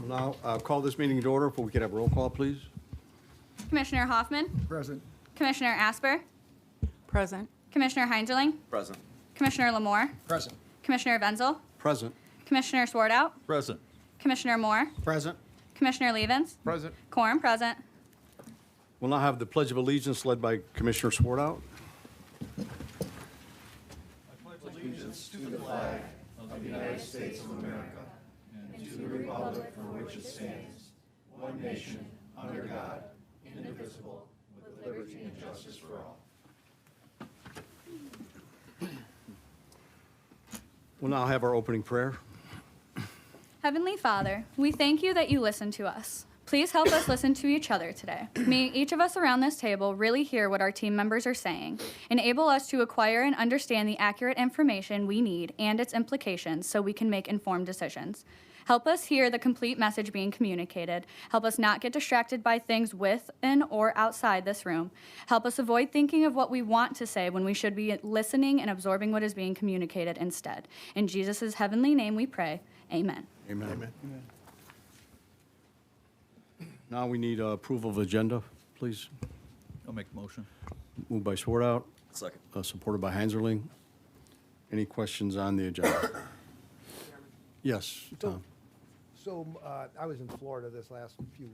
Now, call this meeting to order. If we could have roll call, please. Commissioner Hoffman, Present. Commissioner Asper, Present. Commissioner Heinzerling, Present. Commissioner Lamore, Present. Commissioner Wenzel, Present. Commissioner Swartout, Present. Commissioner Moore, Present. Commissioner Levens, Present. quorum present. We'll now have the Pledge of Allegiance led by Commissioner Swartout. We'll now have our opening prayer. Heavenly Father, we thank you that you listen to us. Please help us listen to each other today. May each of us around this table really hear what our team members are saying. Enable us to acquire and understand the accurate information we need and its implications so we can make informed decisions. Help us hear the complete message being communicated. Help us not get distracted by things within or outside this room. Help us avoid thinking of what we want to say when we should be listening and absorbing what is being communicated instead. In Jesus' heavenly name we pray. Amen. Amen. Amen. Now we need approval of agenda, please. I'll make a motion. Moved by Swartout, Second. supported by Heinzerling. Any questions on the agenda? Yes, Tom. So I was in Florida this last few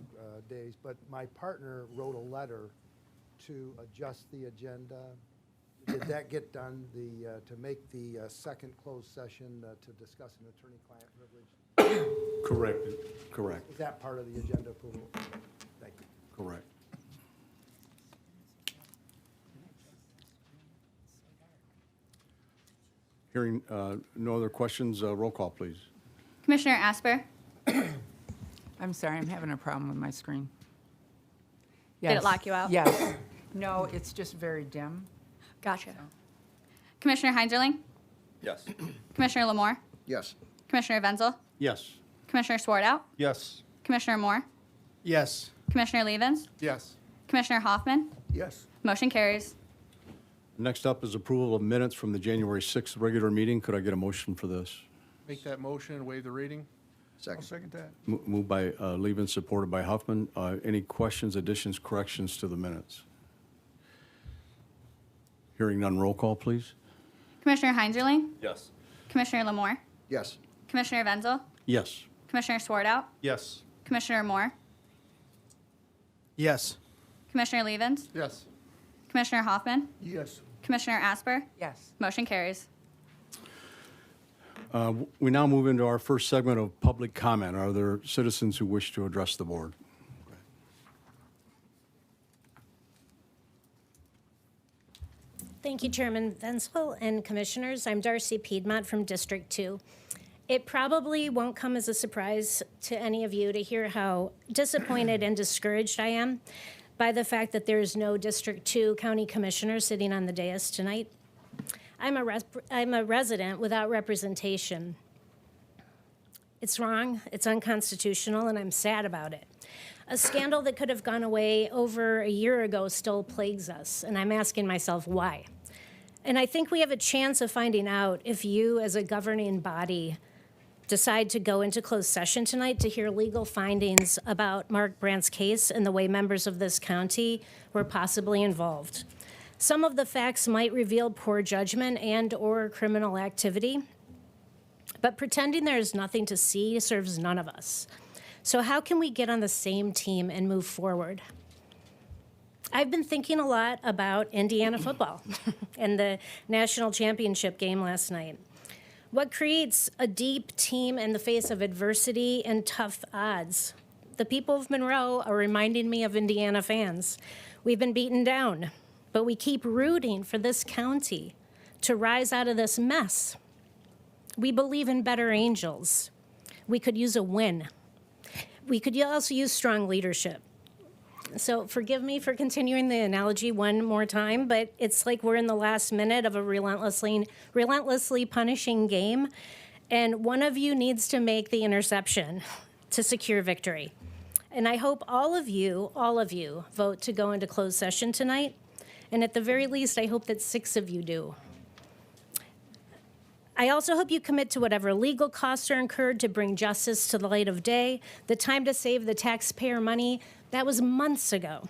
days, but my partner wrote a letter to adjust the agenda. Did that get done, to make the second closed session to discuss an attorney-client privilege? Correct. Is that part of the agenda approval? Thank you. Correct. Hearing no other questions, roll call, please. Commissioner Asper, I'm sorry, I'm having a problem with my screen. Did it Yes. lock you out? Yes. No, it's just very dim. gotcha. Commissioner Heinzerling, Yes. Commissioner Lamore, Yes. Commissioner Wenzel, Yes. Commissioner Swartout, Yes. Commissioner Moore, Yes. Commissioner Levens, Yes. Commissioner Hoffman, Yes. motion carries. Next up is approval of minutes from the January 6th regular meeting. Could I get a motion for this? Make that motion and waive the reading? I'll second that. Moved by Levens, supported by Huffman. Any questions, additions, corrections to the minutes? Hearing none, roll call, please. Commissioner Heinzerling, Yes. Commissioner Lamore, Yes. Commissioner Wenzel, Yes. Commissioner Swartout, Yes. Commissioner Moore, Yes. Commissioner Levens, Yes. Commissioner Hoffman, Yes. Commissioner Asper, Yes. motion carries. We now move into our first segment of public comment. Are there citizens who wish to address the board? Thank you, Chairman Wenzel and Commissioners. I'm Darcy Piedmont from District 2. It probably won't come as a surprise to any of you to hear how disappointed and discouraged I am by the fact that there is no District 2 County Commissioner sitting on the dais tonight. I'm a resident without representation. It's wrong, it's unconstitutional, and I'm sad about it. A scandal that could have gone away over a year ago still plagues us, and I'm asking myself why. And I think we have a chance of finding out if you, as a governing body, decide to go into closed session tonight to hear legal findings about Mark Brandt's case and the way members of this county were possibly involved. Some of the facts might reveal poor judgment and/or criminal activity, but pretending there is nothing to see serves none of us. So how can we get on the same team and move forward? I've been thinking a lot about Indiana football and the national championship game last night. What creates a deep team in the face of adversity and tough odds? The people of Monroe are reminding me of Indiana fans. We've been beaten down, but we keep rooting for this county to rise out of this mess. We believe in better angels. We could use a win. We could also use strong leadership. So forgive me for continuing the analogy one more time, but it's like we're in the last minute of a relentlessly punishing game, and one of you needs to make the interception to secure victory. And I hope all of you vote to go into closed session tonight, and at the very least, I hope that 6 of you do. I also hope you commit to whatever legal costs are incurred to bring justice to the light of day. The time to save the taxpayer money, that was months ago.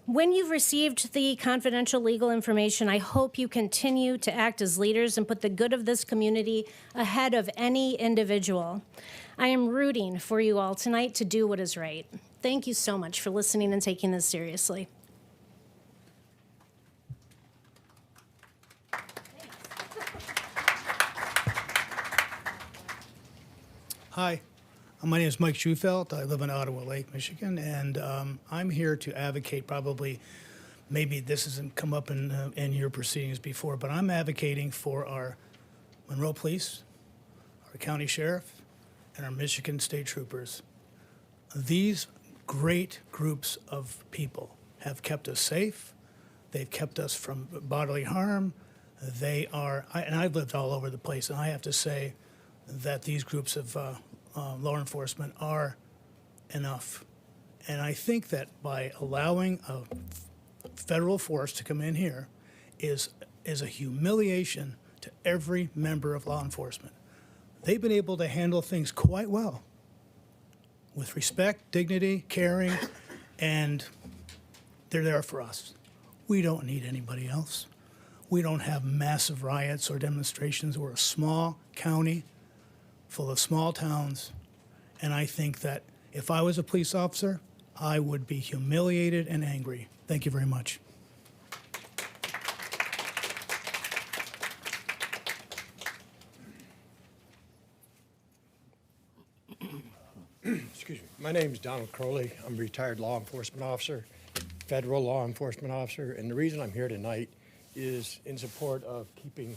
When you've received the confidential legal information, I hope you continue to act as leaders and put the good of this community ahead of any individual. I am rooting for you all tonight to do what is right. Thank you so much for listening and taking this seriously. Hi, my name is Mike Schufelt. I live in Ottawa Lake, Michigan, and I'm here to advocate. Probably, maybe this hasn't come up in your proceedings before, but I'm advocating for our Monroe Police, our County Sheriff, and our Michigan State Troopers. These great groups of people have kept us safe. They've kept us from bodily harm. They are, and I've lived all over the place, and I have to say that these groups of law enforcement are enough. And I think that by allowing a federal force to come in here is a humiliation to every member of law enforcement. They've been able to handle things quite well with respect, dignity, caring, and they're there for us. We don't need anybody else. We don't have massive riots or demonstrations. We're a small county full of small towns, and I think that if I was a police officer, I would be humiliated and angry. Thank you very much. Excuse me. My name is Donald Crowley. I'm a retired law enforcement officer, federal law enforcement officer, and the reason I'm here tonight is in support of keeping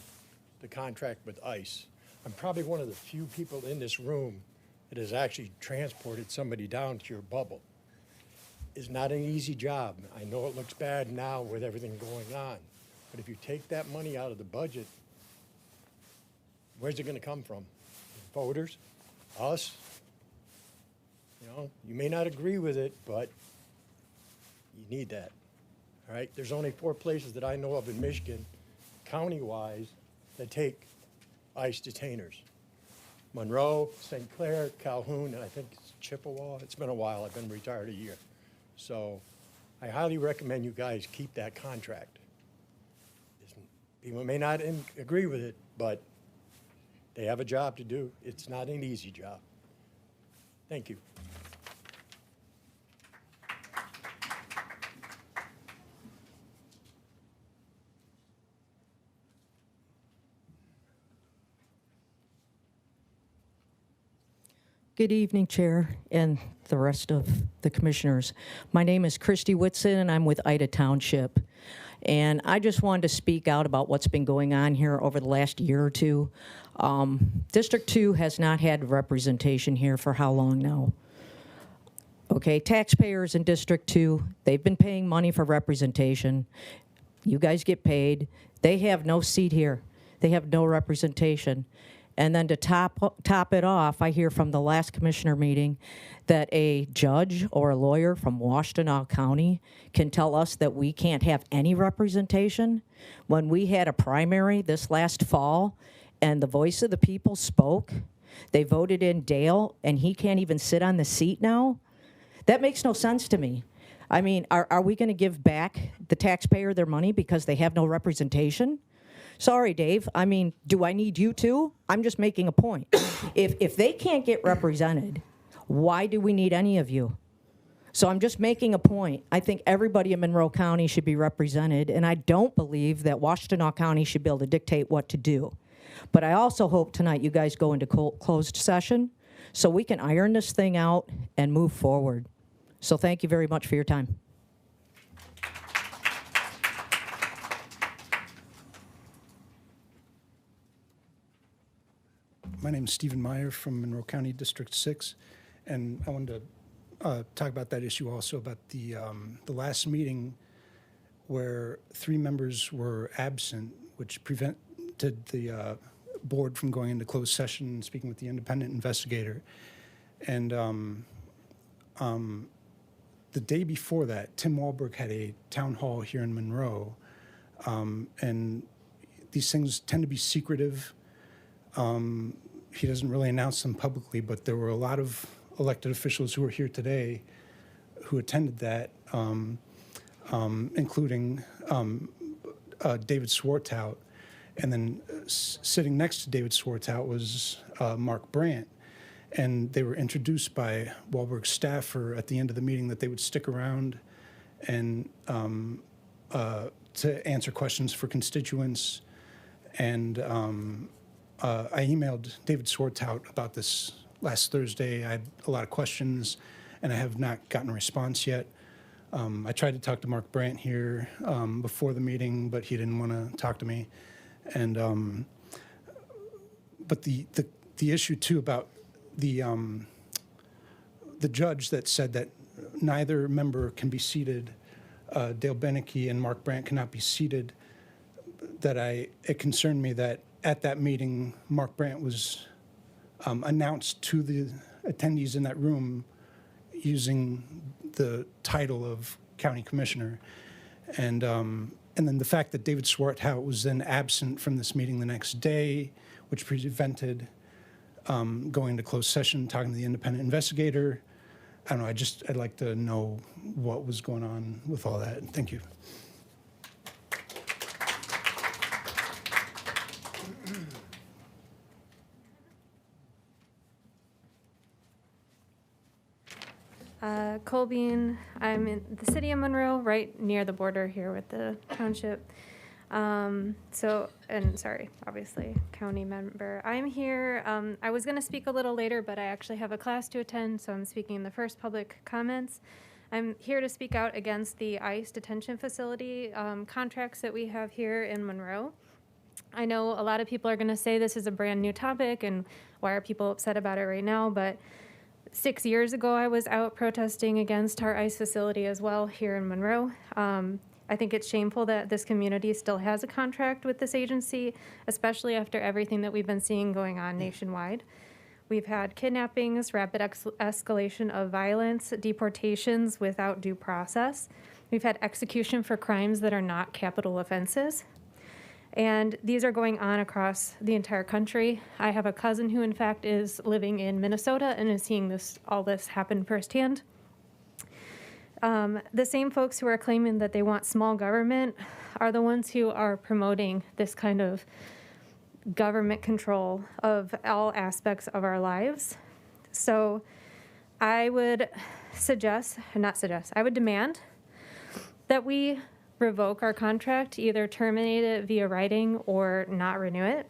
the contract with ICE. I'm probably one of the few people in this room that has actually transported somebody down to your bubble. It's not an easy job. I know it looks bad now with everything going on, but if you take that money out of the budget, where's it going to come from? Voters? Us? You know, you may not agree with it, but you need that. All right? There's only 4 places that I know of in Michigan, county-wise, that take ICE detainers. Monroe, St. Clair, Calhoun, and I think it's Chippewa. It's been a while. I've been retired a year. So I highly recommend you guys keep that contract. People may not agree with it, but they have a job to do. It's not an easy job. Thank you. Good evening, Chair, and the rest of the commissioners. My name is Christy Whitson, and I'm with Ida Township. And I just wanted to speak out about what's been going on here over the last year or two. District 2 has not had representation here for how long now? Okay, taxpayers in District 2, they've been paying money for representation. You guys get paid. They have no seat here. They have no representation. And then to top it off, I hear from the last commissioner meeting that a judge or a lawyer from Washtenaw County can tell us that we can't have any representation. When we had a primary this last fall and the voice of the people spoke, they voted in Dale and he can't even sit on the seat now. That makes no sense to me. I mean, are we gonna give back the taxpayer their money because they have no representation? Sorry, Dave. I mean, do I need you too? I'm just making a point. If they can't get represented, why do we need any of you? So I'm just making a point. I think everybody in Monroe County should be represented, and I don't believe that Washtenaw County should be able to dictate what to do. But I also hope tonight you guys go into closed session so we can iron this thing out and move forward. So thank you very much for your time. My name is Stephen Meyer from Monroe County District 6, and I wanted to talk about that issue also, about the last meeting where 3 members were absent, which prevented the board from going into closed session and speaking with the independent investigator. And the day before that, Tim Walberg had a town hall here in Monroe, and these things tend to be secretive. He doesn't really announce them publicly, but there were a lot of elected officials who are here today who attended that, including David Swartout. And then sitting next to David Swartout was Mark Brandt. And they were introduced by Wahlberg's staffer at the end of the meeting that they would stick around and to answer questions for constituents. And I emailed David Swartout about this last Thursday. I had a lot of questions, and I have not gotten a response yet. I tried to talk to Mark Brandt here before the meeting, but he didn't want to talk to me. And but the issue too about the judge that said that neither member can be seated, Dale Beneke and Mark Brandt cannot be seated, it concerned me that at that meeting, Mark Brandt was announced to the attendees in that room using the title of county commissioner. And then the fact that David Swartout was then absent from this meeting the next day, which prevented going to closed session, talking to the independent investigator. I don't know, I'd like to know what was going on with all that. Thank you. Colbean, I'm in the city of Monroe, right near the border here with the township. Obviously, county member. I'm here, I was gonna speak a little later, but I actually have a class to attend, so I'm speaking in the first public comments. I'm here to speak out against the ICE detention facility contracts that we have here in Monroe. I know a lot of people are gonna say this is a brand new topic and why are people upset about it right now, but 6 years ago, I was out protesting against our ICE facility as well here in Monroe. I think it's shameful that this community still has a contract with this agency, especially after everything that we've been seeing going on nationwide. We've had kidnappings, rapid escalation of violence, deportations without due process. We've had execution for crimes that are not capital offenses. And these are going on across the entire country. I have a cousin who, in fact, is living in Minnesota and is seeing all this happen firsthand. The same folks who are claiming that they want small government are the ones who are promoting this kind of government control of all aspects of our lives. So I would I would demand that we revoke our contract, either terminate it via writing or not renew it.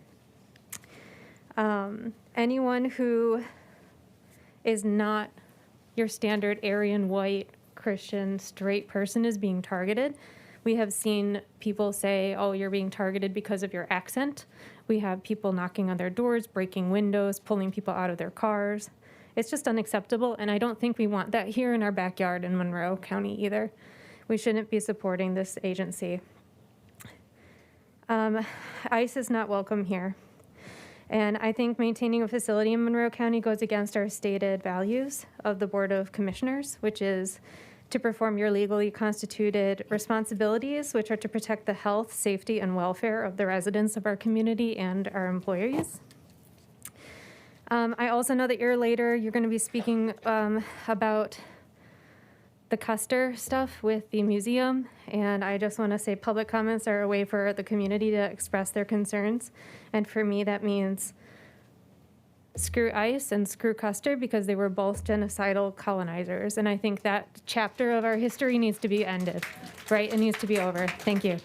Anyone who is not your standard Aryan, white, Christian, straight person is being targeted. We have seen people say, oh, you're being targeted because of your accent. We have people knocking on their doors, breaking windows, pulling people out of their cars. It's just unacceptable, and I don't think we want that here in our backyard in Monroe County either. We shouldn't be supporting this agency. ICE is not welcome here. And I think maintaining a facility in Monroe County goes against our stated values of the Board of Commissioners, which is to perform your legally constituted responsibilities, which are to protect the health, safety, and welfare of the residents of our community and our employees. I also know that you're going to be speaking about the Custer stuff with the museum, and I just want to say public comments are a way for the community to express their concerns, and for me that means screw ICE and screw Custer because they were both genocidal colonizers, and I think that chapter of our history needs to be ended, right? It needs to be over. Thank you.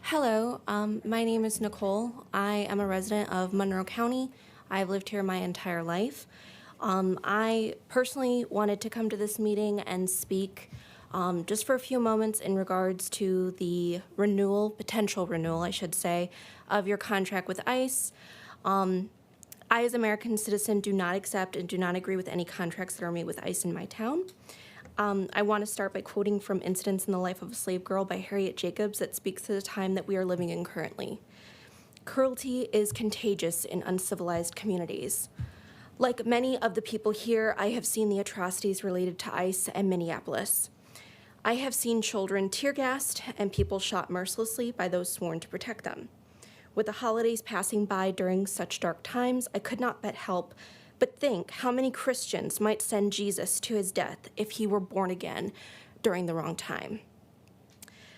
Hello, my name is Nicole. I am a resident of Monroe County. I've lived here my entire life. I personally wanted to come to this meeting and speak just for a few moments in regards to the potential renewal, I should say, of your contract with ICE. I, as an American citizen, do not accept and do not agree with any contracts that are made with ICE in my town. I want to start by quoting from Incidents in the Life of a Slave Girl by Harriet Jacobs that speaks to the time that we are living in currently. Cruelty is contagious in uncivilized communities. Like many of the people here, I have seen the atrocities related to ICE and Minneapolis. I have seen children tear gassed and people shot mercilessly by those sworn to protect them. With the holidays passing by during such dark times, I could not but help but think how many Christians might send Jesus to his death if he were born again during the wrong time.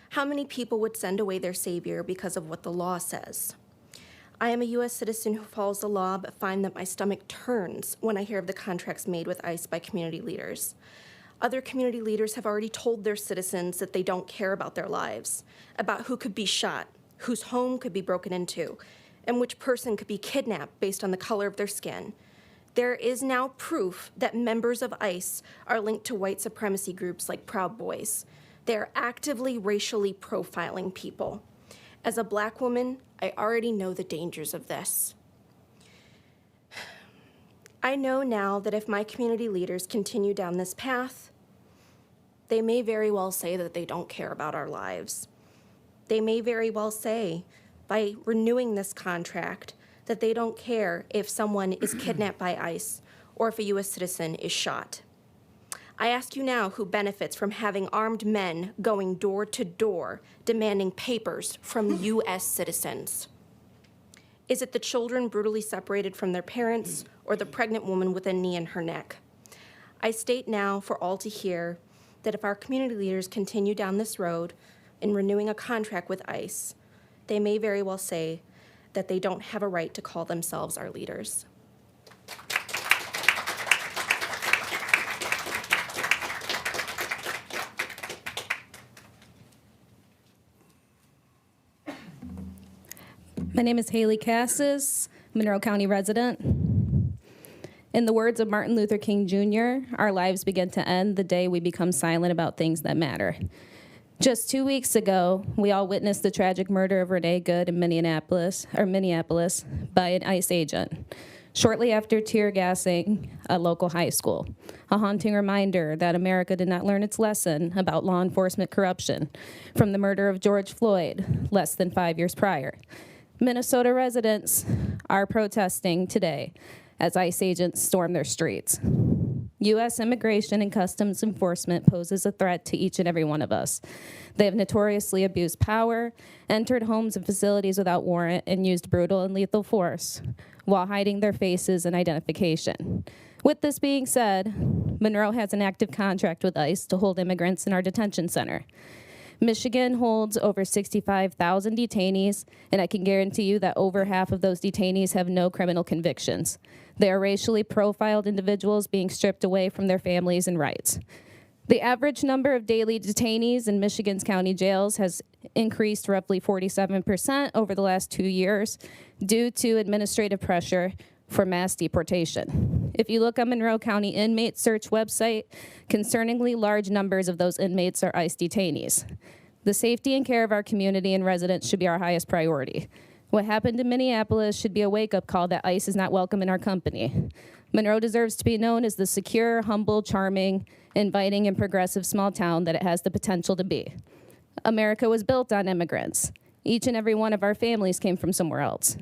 How many people would send away their Savior because of what the law says? I am a U.S. citizen who follows the law, but find that my stomach turns when I hear of the contracts made with ICE by community leaders. Other community leaders have already told their citizens that they don't care about their lives, about who could be shot, whose home could be broken into, and which person could be kidnapped based on the color of their skin. There is now proof that members of ICE are linked to white supremacy groups like Proud Boys. They are actively racially profiling people. As a Black woman, I already know the dangers of this. I know now that if my community leaders continue down this path, they may very well say that they don't care about our lives. They may very well say, by renewing this contract, that they don't care if someone is kidnapped by ICE or if a U.S. citizen is shot. I ask you now who benefits from having armed men going door to door demanding papers from U.S. citizens. Is it the children brutally separated from their parents or the pregnant woman with a knee in her neck? I state now for all to hear that if our community leaders continue down this road in renewing a contract with ICE, they may very well say that they don't have a right to call themselves our leaders. My name is Haley Cassis, Monroe County resident. In the words of Martin Luther King Jr., our lives begin to end the day we become silent about things that matter. Just 2 weeks ago, we all witnessed the tragic murder of Renee Good in Minneapolis by an ICE agent, shortly after tear gassing a local high school. A haunting reminder that America did not learn its lesson about law enforcement corruption from the murder of George Floyd less than 5 years prior. Minnesota residents are protesting today as ICE agents storm their streets. U.S. Immigration and Customs Enforcement poses a threat to each and every one of us. They have notoriously abused power, entered homes and facilities without warrant, and used brutal and lethal force while hiding their faces and identification. With this being said, Monroe has an active contract with ICE to hold immigrants in our detention center. Michigan holds over 65,000 detainees, and I can guarantee you that over half of those detainees have no criminal convictions. They are racially profiled individuals being stripped away from their families and rights. The average number of daily detainees in Michigan's county jails has increased roughly 47% over the last 2 years due to administrative pressure for mass deportation. If you look on Monroe County Inmate Search website, concerningly large numbers of those inmates are ICE detainees. The safety and care of our community and residents should be our highest priority. What happened in Minneapolis should be a wake-up call that ICE is not welcome in our company. Monroe deserves to be known as the secure, humble, charming, inviting, and progressive small town that it has the potential to be. America was built on immigrants. Each and every one of our families came from somewhere else.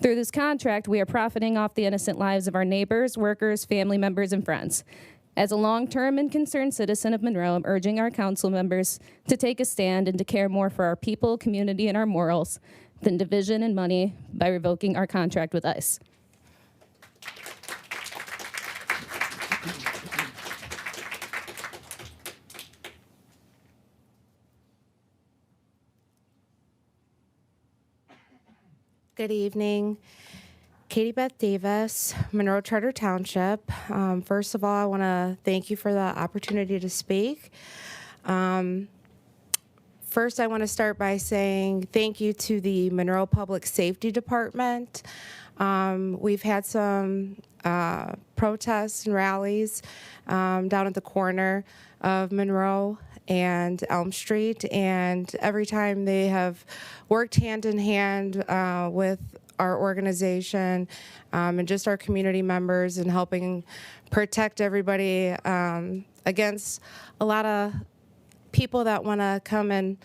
Through this contract, we are profiting off the innocent lives of our neighbors, workers, family members, and friends. As a long-term and concerned citizen of Monroe, I'm urging our council members to take a stand and to care more for our people, community, and our morals than division and money by revoking our contract with ICE. Good evening. Katie Beth Davis, Monroe Charter Township. First of all, I want to thank you for the opportunity to speak. First, I want to start by saying thank you to the Monroe Public Safety Department. We've had some protests and rallies down at the corner of Monroe and Elm Street, and every time they have worked hand in hand with our organization and just our community members and helping protect everybody against a lot of people that want to come and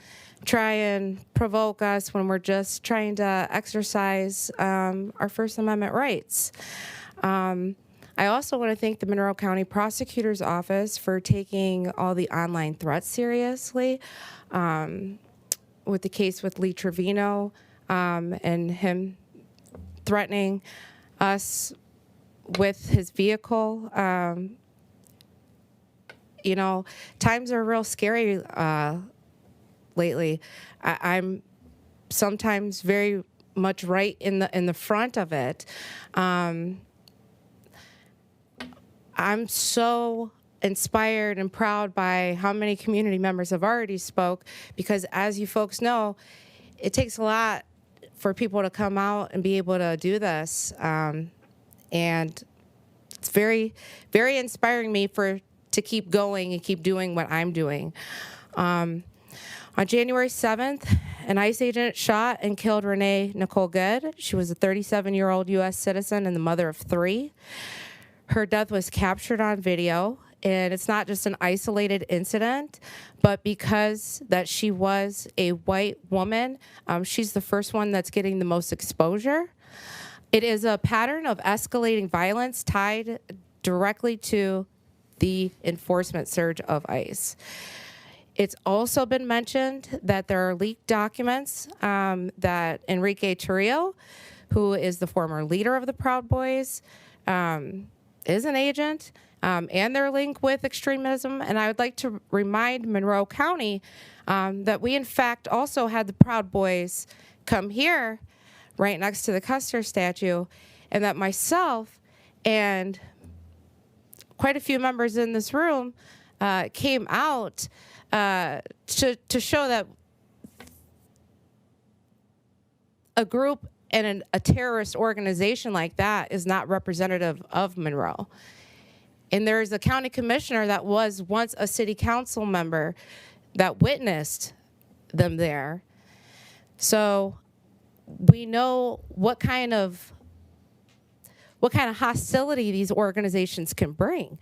try and provoke us when we're just trying to exercise our First Amendment rights. I I also want to thank the Monroe County Prosecutor's Office for taking all the online threats seriously. With the case with Lee Trevino and him threatening us with his vehicle. You know, times are real scary lately. I'm sometimes very much right in the front of it. I'm so inspired and proud by how many community members have already spoke, because as you folks know, it takes a lot for people to come out and be able to do this. And it's very, very inspiring me to keep going and keep doing what I'm doing. On January 7th, an ICE agent shot and killed Renee Nicole Good. She was a 37-year-old U.S. citizen and the mother of 3. Her death was captured on video, and it's not just an isolated incident, but because that she was a white woman, she's the first one that's getting the most exposure. It is a pattern of escalating violence tied directly to the enforcement surge of ICE. It's also been mentioned that there are leaked documents that Enrique Torrio, who is the former leader of the Proud Boys, is an agent, and their link with extremism. And I would like to remind Monroe County that we, in fact, also had the Proud Boys come here right next to the Custer statue, and that myself and quite a few members in this room came out to show that a group and a terrorist organization like that is not representative of Monroe. And there is a county commissioner that was once a city council member that witnessed them there. So we know what kind of hostility these organizations can bring.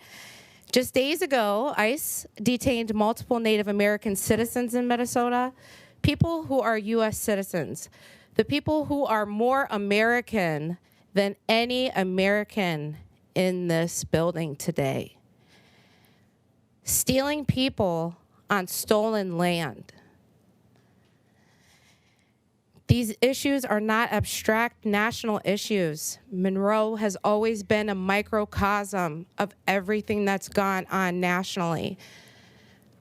Just days ago, ICE detained multiple Native American citizens in Minnesota, people who are U.S. citizens, the people who are more American than any American in this building today. Stealing people on stolen land. These issues are not abstract national issues. Monroe has always been a microcosm of everything that's gone on nationally.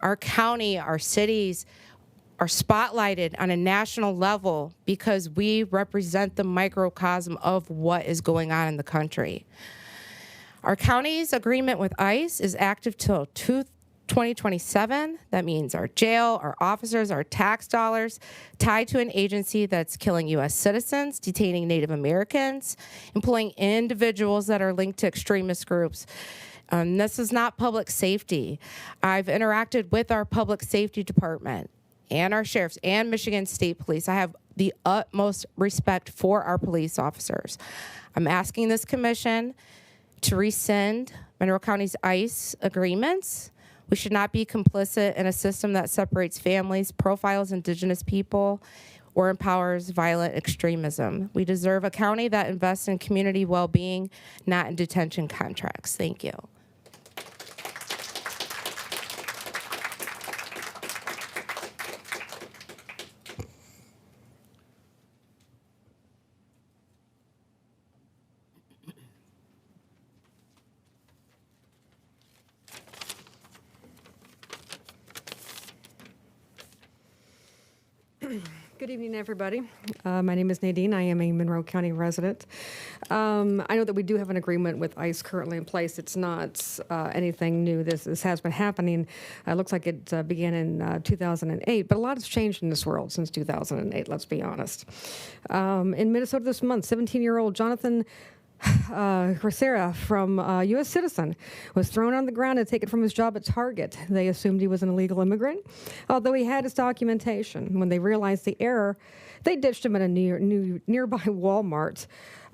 Our county, our cities are spotlighted on a national level because we represent the microcosm of what is going on in the country. Our county's agreement with ICE is active till 2027. That means our jail, our officers, our tax dollars tied to an agency that's killing U.S. citizens, detaining Native Americans, employing individuals that are linked to extremist groups. This is not public safety. I've interacted with our public safety department and our sheriffs and Michigan State Police. I have the utmost respect for our police officers. I'm asking this commission to rescind Monroe County's ICE agreements. We should not be complicit in a system that separates families, profiles Indigenous people, or empowers violent extremism. We deserve a county that invests in community well-being, not in detention contracts. Thank you. Good evening, everybody. My name is Nadine. I am a Monroe County resident. I know that we do have an agreement with ICE currently in place. It's not anything new. This has been happening. It looks like it began in 2008, but a lot has changed in this world since 2008, let's be honest. In Minnesota this month, 17-year-old Jonathan Rosera from U.S. citizen was thrown on the ground and taken from his job at Target. They assumed he was an illegal immigrant, although he had his documentation. When they realized the error, they ditched him at a nearby Walmart.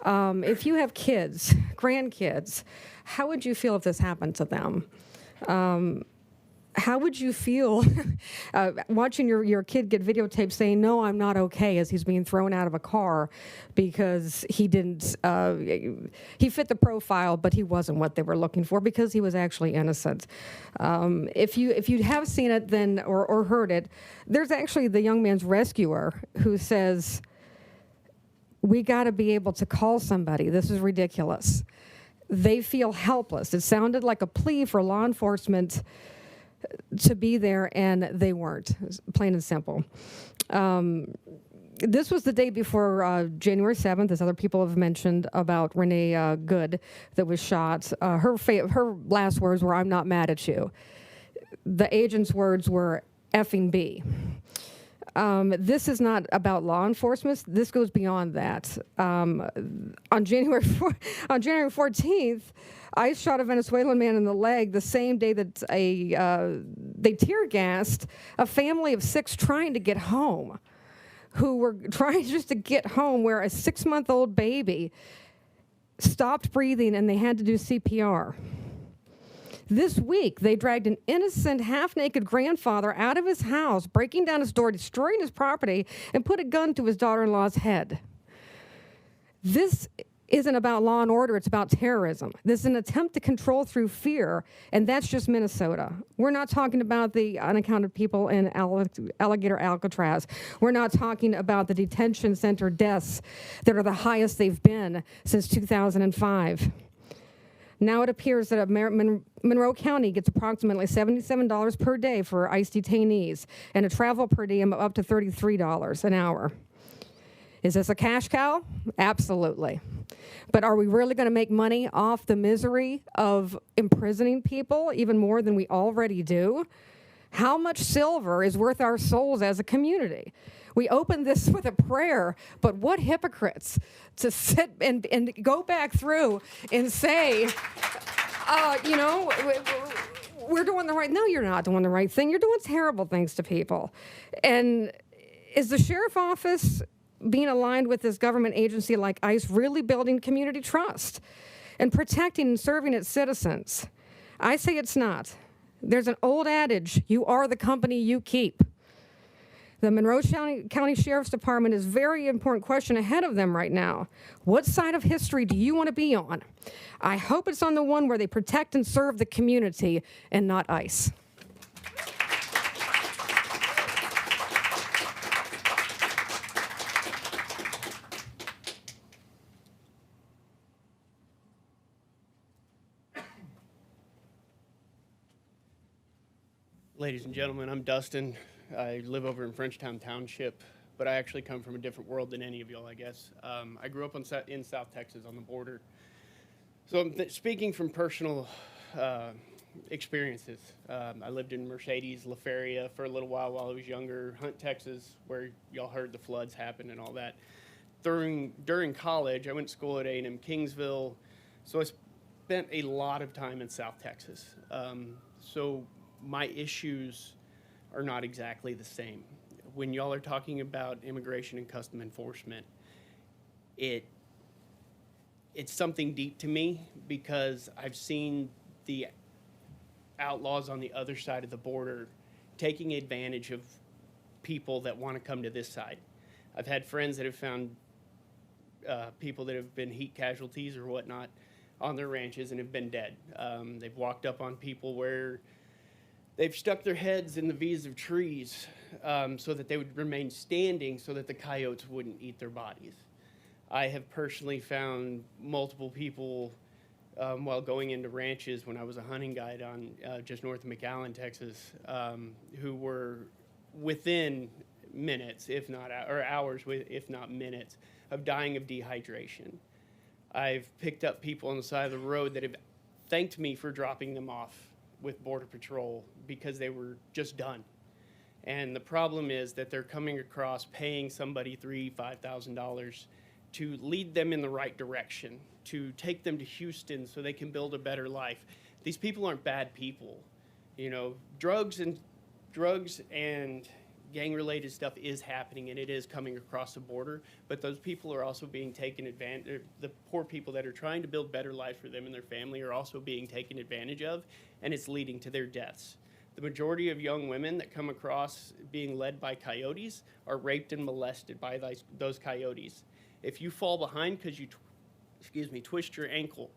If you have kids, grandkids, how would you feel if this happened to them? how would you feel watching your kid get videotaped saying, "No, I'm not okay," as he's being thrown out of a car because he didn't, he fit the profile, but he wasn't what they were looking for because he was actually innocent. If you have seen it then or heard it, there's actually the young man's rescuer who says, "We got to be able to call somebody. This is ridiculous." They feel helpless. It sounded like a plea for law enforcement to be there, and they weren't, plain and simple. This was the day before January 7th, as other people have mentioned, about Renee Good that was shot. Her last words were, "I'm not mad at you." The agent's words were, "effing B." This is not about law enforcement. This goes beyond that. On January 14th, ICE shot a Venezuelan man in the leg the same day that they tear gassed a family of 6 trying to get home, who were trying just to get home, where a 6-month-old baby stopped breathing and they had to do CPR. This week, they dragged an innocent, half-naked grandfather out of his house, breaking down his door, destroying his property, and put a gun to his daughter-in-law's head. This isn't about law and order, it's about terrorism. This is an attempt to control through fear, and that's just Minnesota. We're not talking about the unaccounted people in Alligator Alcatraz. We're not talking about the detention center deaths that are the highest they've been since 2005. Now it appears that Monroe County gets approximately $77 per day for ICE detainees and a travel per diem of up to $33 an hour. Is this a cash cow? Absolutely. But are we really going to make money off the misery of imprisoning people even more than we already do? How much silver is worth our souls as a community? We opened this with a prayer, but what hypocrites to sit and go back through and say, we're doing the right. No, you're not doing the right thing. You're doing terrible things to people. And is the sheriff office being aligned with this government agency like ICE really building community trust and protecting and serving its citizens? I say it's not. There's an old adage, you are the company you keep. The Monroe County Sheriff's Department is a very important question ahead of them right now. What side of history do you want to be on? I hope it's on the one where they protect and serve the community and not ICE. Ladies and gentlemen, I'm Dustin. I live over in Frenchtown Township, but I actually come from a different world than any of y'all, I guess. I grew up in South Texas on the border. So I'm speaking from personal experiences. I lived in Mercedes, La Feria for a little while I was younger, Hunt, Texas, where y'all heard the floods happen and all that. During college, I went to school at A&M Kingsville, so I spent a lot of time in South Texas. So my issues are not exactly the same. When y'all are talking about immigration and custom enforcement, it's something deep to me because I've seen the outlaws on the other side of the border taking advantage of people that want to come to this side. I've had friends that have found people that have been heat casualties or whatnot on their ranches and have been dead. They've walked up on people where they've stuck their heads in the V's of trees so that they would remain standing so that the coyotes wouldn't eat their bodies. I have personally found multiple people while going into ranches when I was a hunting guide on just north of McAllen, Texas, who were within minutes, if not hours, if not minutes, of dying of dehydration. I've picked up people on the side of the road that have thanked me for dropping them off with Border Patrol because they were just done. And the problem is that they're coming across paying somebody $3,000-$5,000 to lead them in the right direction, to take them to Houston so they can build a better life. These people aren't bad people. You know, drugs and gang-related stuff is happening and it is coming across the border, but those people are also being taken advantage, the poor people that are trying to build better lives for them and their family are also being taken advantage of, and it's leading to their deaths. The majority of young women that come across being led by coyotes are raped and molested by those coyotes. If you fall behind because you, twist your ankle,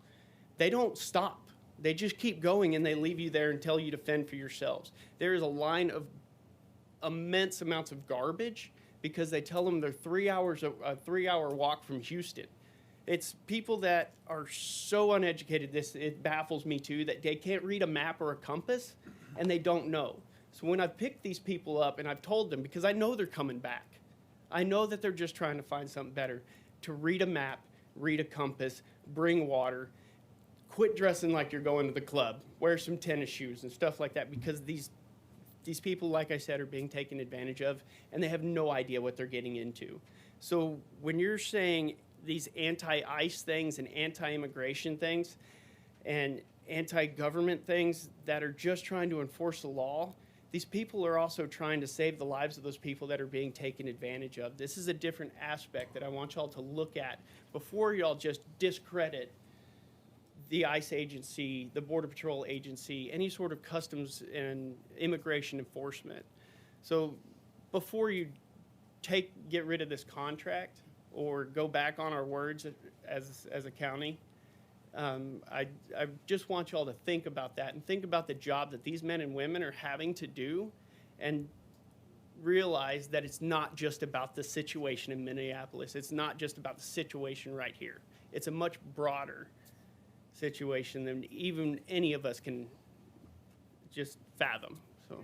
they don't stop. They just keep going and they leave you there and tell you to fend for yourselves. There is a line of immense amounts of garbage because they tell them they're 3 hours, a 3 hour walk from Houston. It's people that are so uneducated, it baffles me too, that they can't read a map or a compass and they don't know. So when I've picked these people up and I've told them, because I know they're coming back, I know that they're just trying to find something better, to read a map, read a compass, bring water, quit dressing like you're going to the club, wear some tennis shoes and stuff like that, because these people, like I said, are being taken advantage of and they have no idea what they're getting into. So when you're saying these anti-ICE things and anti-immigration things and anti-government things that are just trying to enforce the law, these people are also trying to save the lives of those people that are being taken advantage of. This is a different aspect that I want y'all to look at before y'all just discredit the ICE agency, the Border Patrol agency, any sort of customs and immigration enforcement. So before you get rid of this contract or go back on our words as a county, I just want y'all to think about that and think about the job that these men and women are having to do and realize that it's not just about the situation in Minneapolis. It's not just about the situation right here. It's a much broader situation than even any of us can just fathom. So.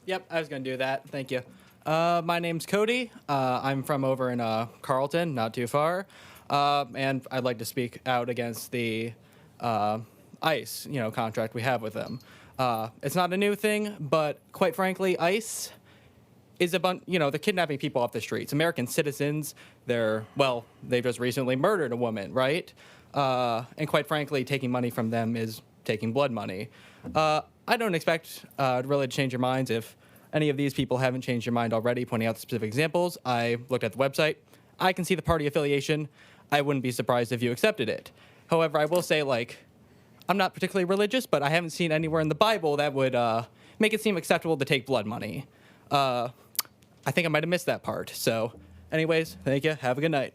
Yep, I was going to do that. Thank you. My name's Cody. I'm from over in Carlton, not too far. And I'd like to speak out against the ICE, contract we have with them. It's not a new thing, but quite frankly, ICE is a bunch, they're kidnapping people off the streets. American citizens, they've just recently murdered a woman, right? And quite frankly, taking money from them is taking blood money. I don't expect really to change your minds if any of these people haven't changed your mind already, pointing out the specific examples. I looked at the website. I can see the party affiliation. I wouldn't be surprised if you accepted it. However, I will say, I'm not particularly religious, but I haven't seen anywhere in the Bible that would make it seem acceptable to take blood money. I think I might have missed that part. So, anyways, thank you. Have a good night.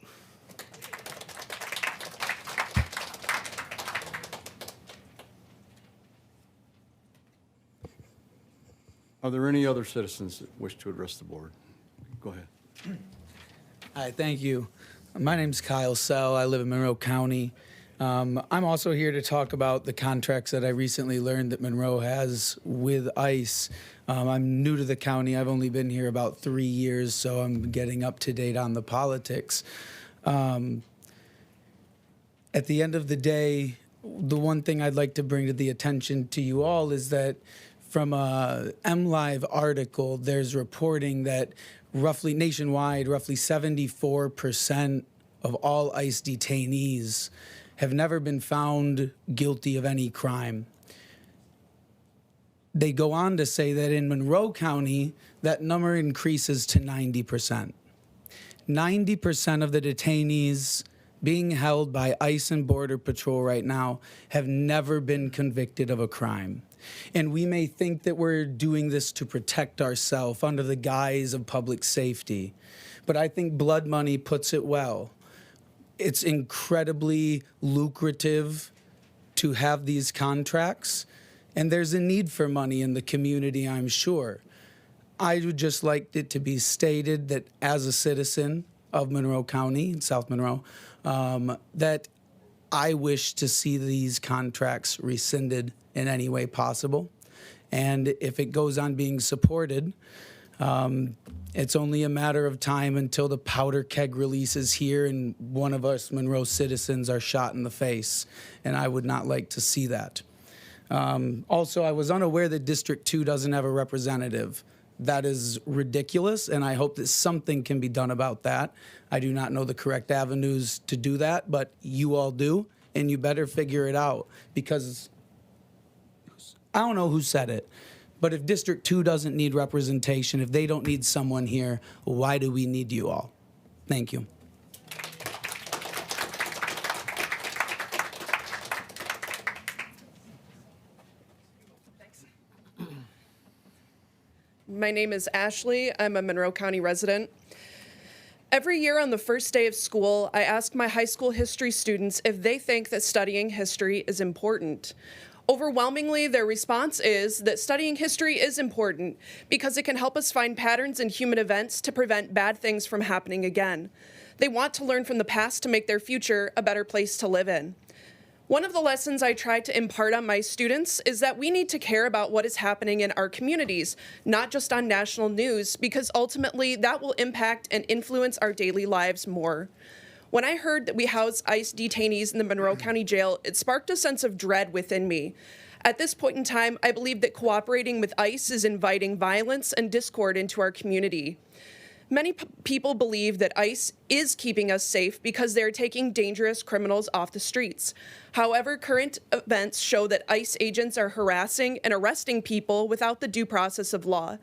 Are there any other citizens that wish to address the board? Go ahead. Hi, thank you. My name's Kyle Sell. I live in Monroe County. I'm also here to talk about the contracts that I recently learned that Monroe has with ICE. I'm new to the county. I've only been here about 3 years, so I'm getting up to date on the politics. At the end of the day, the one thing I'd like to bring to the attention to you all is that from a MLive article, there's reporting that roughly nationwide, roughly 74% of all ICE detainees have never been found guilty of any crime. They go on to say that in Monroe County, that number increases to 90%. 90% of the detainees being held by ICE and Border Patrol right now have never been convicted of a crime. And we may think that we're doing this to protect ourselves under the guise of public safety, but I think blood money puts it well. It's incredibly lucrative to have these contracts, and there's a need for money in the community, I'm sure. I would just like it to be stated that as a citizen of Monroe County, South Monroe, that I wish to see these contracts rescinded in any way possible. And if it goes on being supported, it's only a matter of time until the powder keg releases here and one of us Monroe citizens are shot in the face. And I would not like to see that. Also, I was unaware that District 2 doesn't have a representative. That is ridiculous, and I hope that something can be done about that. I do not know the correct avenues to do that, but you all do, and you better figure it out, because I don't know who said it, But if District 2 doesn't need representation, if they don't need someone here, why do we need you all? Thank you. My name is Ashley. I'm a Monroe County resident. Every year on the first day of school, I ask my high school history students if they think that studying history is important. Overwhelmingly, their response is that studying history is important because it can help us find patterns in human events to prevent bad things from happening again. They want to learn from the past to make their future a better place to live in. One of the lessons I try to impart on my students is that we need to care about what is happening in our communities, not just on national news, because ultimately that will impact and influence our daily lives more. When I heard that we house ICE detainees in the Monroe County Jail, it sparked a sense of dread within me. At this point in time, I believe that cooperating with ICE is inviting violence and discord into our community. Many people believe that ICE is keeping us safe because they're taking dangerous criminals off the streets. However, current events show that ICE agents are harassing and arresting people without the due process of law.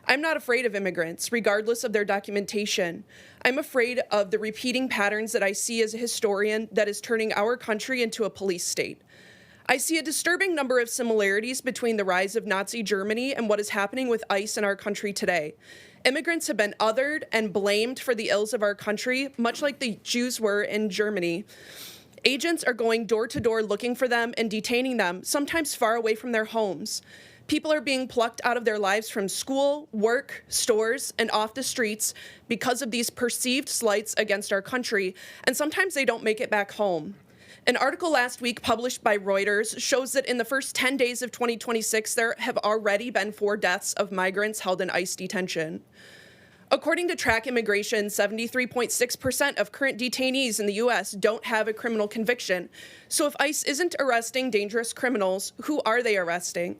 I'm not afraid of immigrants, regardless of their documentation. I'm afraid of the repeating patterns that I see as a historian that is turning our country into a police state. I see a disturbing number of similarities between the rise of Nazi Germany and what is happening with ICE in our country today. Immigrants have been othered and blamed for the ills of our country, much like the Jews were in Germany. Agents are going door to door looking for them and detaining them, sometimes far away from their homes. People are being plucked out of their lives from school, work, stores, and off the streets because of these perceived slights against our country, and sometimes they don't make it back home. An article last week published by Reuters shows that in the first 10 days of 2026, there have already been 4 deaths of migrants held in ICE detention. According to Track Immigration, 73.6% of current detainees in the U.S. don't have a criminal conviction. So if ICE isn't arresting dangerous criminals, who are they arresting?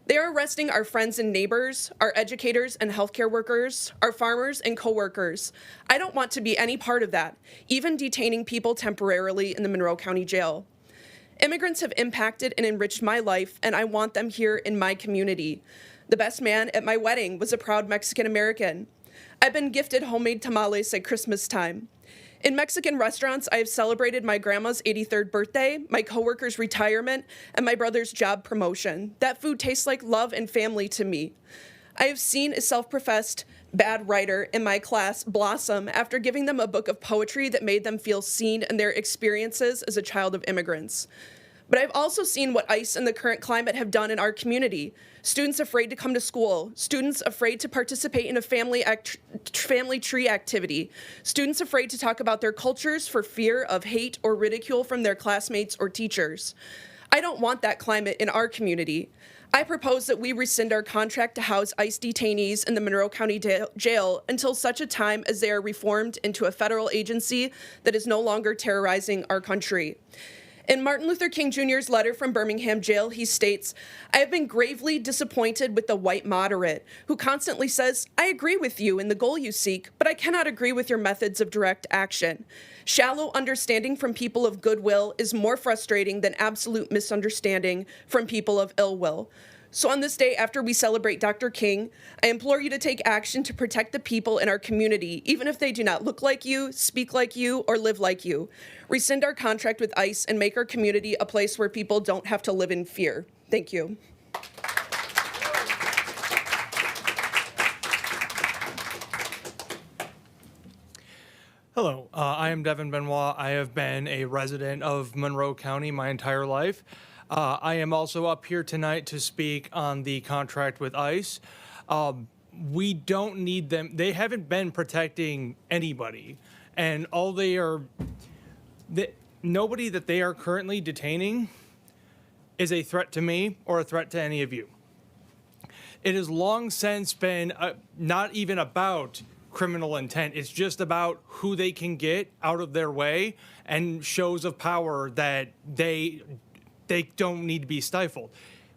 They are arresting our friends and neighbors, our educators and healthcare workers, our farmers and coworkers. I don't want to be any part of that, even detaining people temporarily in the Monroe County Jail. Immigrants have impacted and enriched my life, and I want them here in my community. The best man at my wedding was a proud Mexican American. I've been gifted homemade tamales at Christmas time. In Mexican restaurants, I have celebrated my grandma's 83rd birthday, my coworker's retirement, and my brother's job promotion. That food tastes like love and family to me. I have seen a self-professed bad writer in my class blossom after giving them a book of poetry that made them feel seen in their experiences as a child of immigrants. But I've also seen what ICE and the current climate have done in our community. Students afraid to come to school, students afraid to participate in a family tree activity, students afraid to talk about their cultures for fear of hate or ridicule from their classmates or teachers. I don't want that climate in our community. I propose that we rescind our contract to house ICE detainees in the Monroe County Jail until such a time as they are reformed into a federal agency that is no longer terrorizing our country. In Martin Luther King Jr.'s letter from Birmingham Jail, he states, "I have been gravely disappointed with the white moderate who constantly says, 'I agree with you in the goal you seek, but I cannot agree with your methods of direct action.' Shallow understanding from people of goodwill is more frustrating than absolute misunderstanding from people of ill will." So on this day, after we celebrate Dr. King, I implore you to take action to protect the people in our community, even if they do not look like you, speak like you, or live like you. Rescind our contract with ICE and make our community a place where people don't have to live in fear. Thank you. Hello, I am Devin Benoit. I have been a resident of Monroe County my entire life. I am also up here tonight to speak on the contract with ICE. We don't need them. They haven't been protecting anybody, and all they are, nobody that they are currently detaining is a threat to me or a threat to any of you. It has long since been not even about criminal intent. It's just about who they can get out of their way and shows of power that they don't need to be stifled.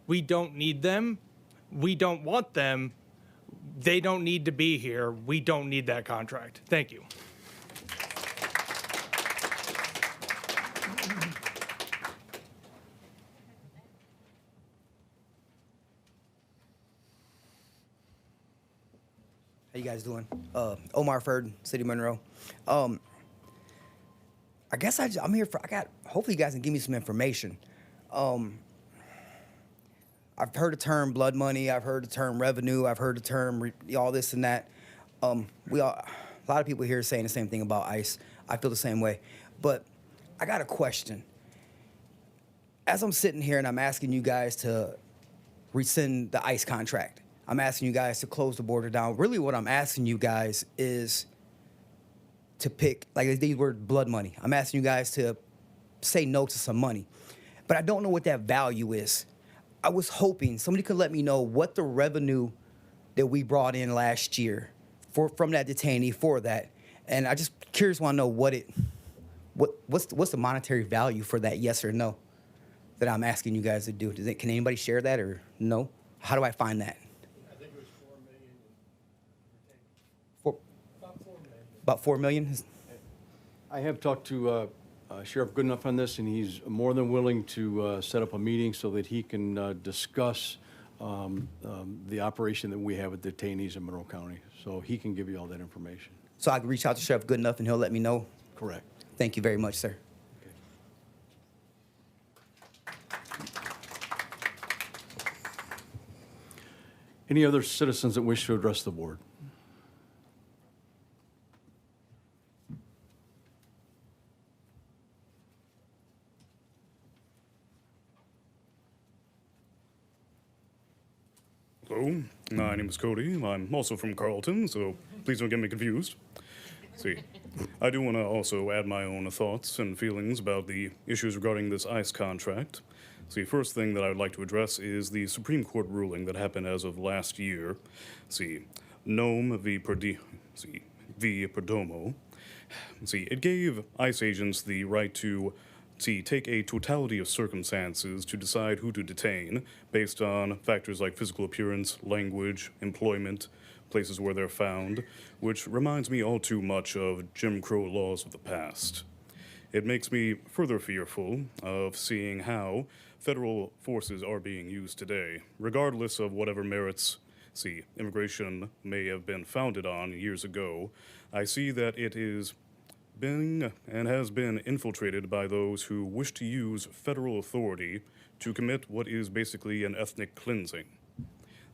We don't need them. We don't want them. They don't need to be here. We don't need that contract. Thank you. you guys doing? Omar Ferd, City of Monroe. I guess I'm here for, hopefully you guys can give me some information. I've heard the term blood money, I've heard the term revenue, I've heard the term all this and that. A lot of people here are saying the same thing about ICE. I feel the same way. But I got a question. As I'm sitting here and I'm asking you guys to rescind the ICE contract, I'm asking you guys to close the border down. Really what I'm asking you guys is to pick, like these were blood money. I'm asking you guys to say no to some money. But I don't know what that value is. I was hoping somebody could let me know what the revenue that we brought in last year from that detainee for that. And I just curious want to know what's the monetary value for that, yes or no, that I'm asking you guys to do. Can anybody share that or no? How do I find that? I think it was $4 million. About 4 million? I have talked to Sheriff Goodenough on this, and he's more than willing to set up a meeting so that he can discuss the operation that we have with detainees in Monroe County. So he can give you all that information. So I can reach out to Sheriff Goodenough and he'll let me know? Correct. Thank you very much, sir. Any other citizens that wish to address the board? Hello, my name is Cody. I'm also from Carlton, so please don't get me confused. See, I do want to also add my own thoughts and feelings about the issues regarding this ICE contract. See, first thing that I would like to address is the Supreme Court ruling that happened as of last year. See, Nome v. Perdomo. See, it gave ICE agents the right to take a totality of circumstances to decide who to detain based on factors like physical appearance, language, employment, places where they're found, which reminds me all too much of Jim Crow laws of the past. It makes me further fearful of seeing how federal forces are being used today, regardless of whatever merits, immigration may have been founded on years ago. I see that it is been and has been infiltrated by those who wish to use federal authority to commit what is basically an ethnic cleansing.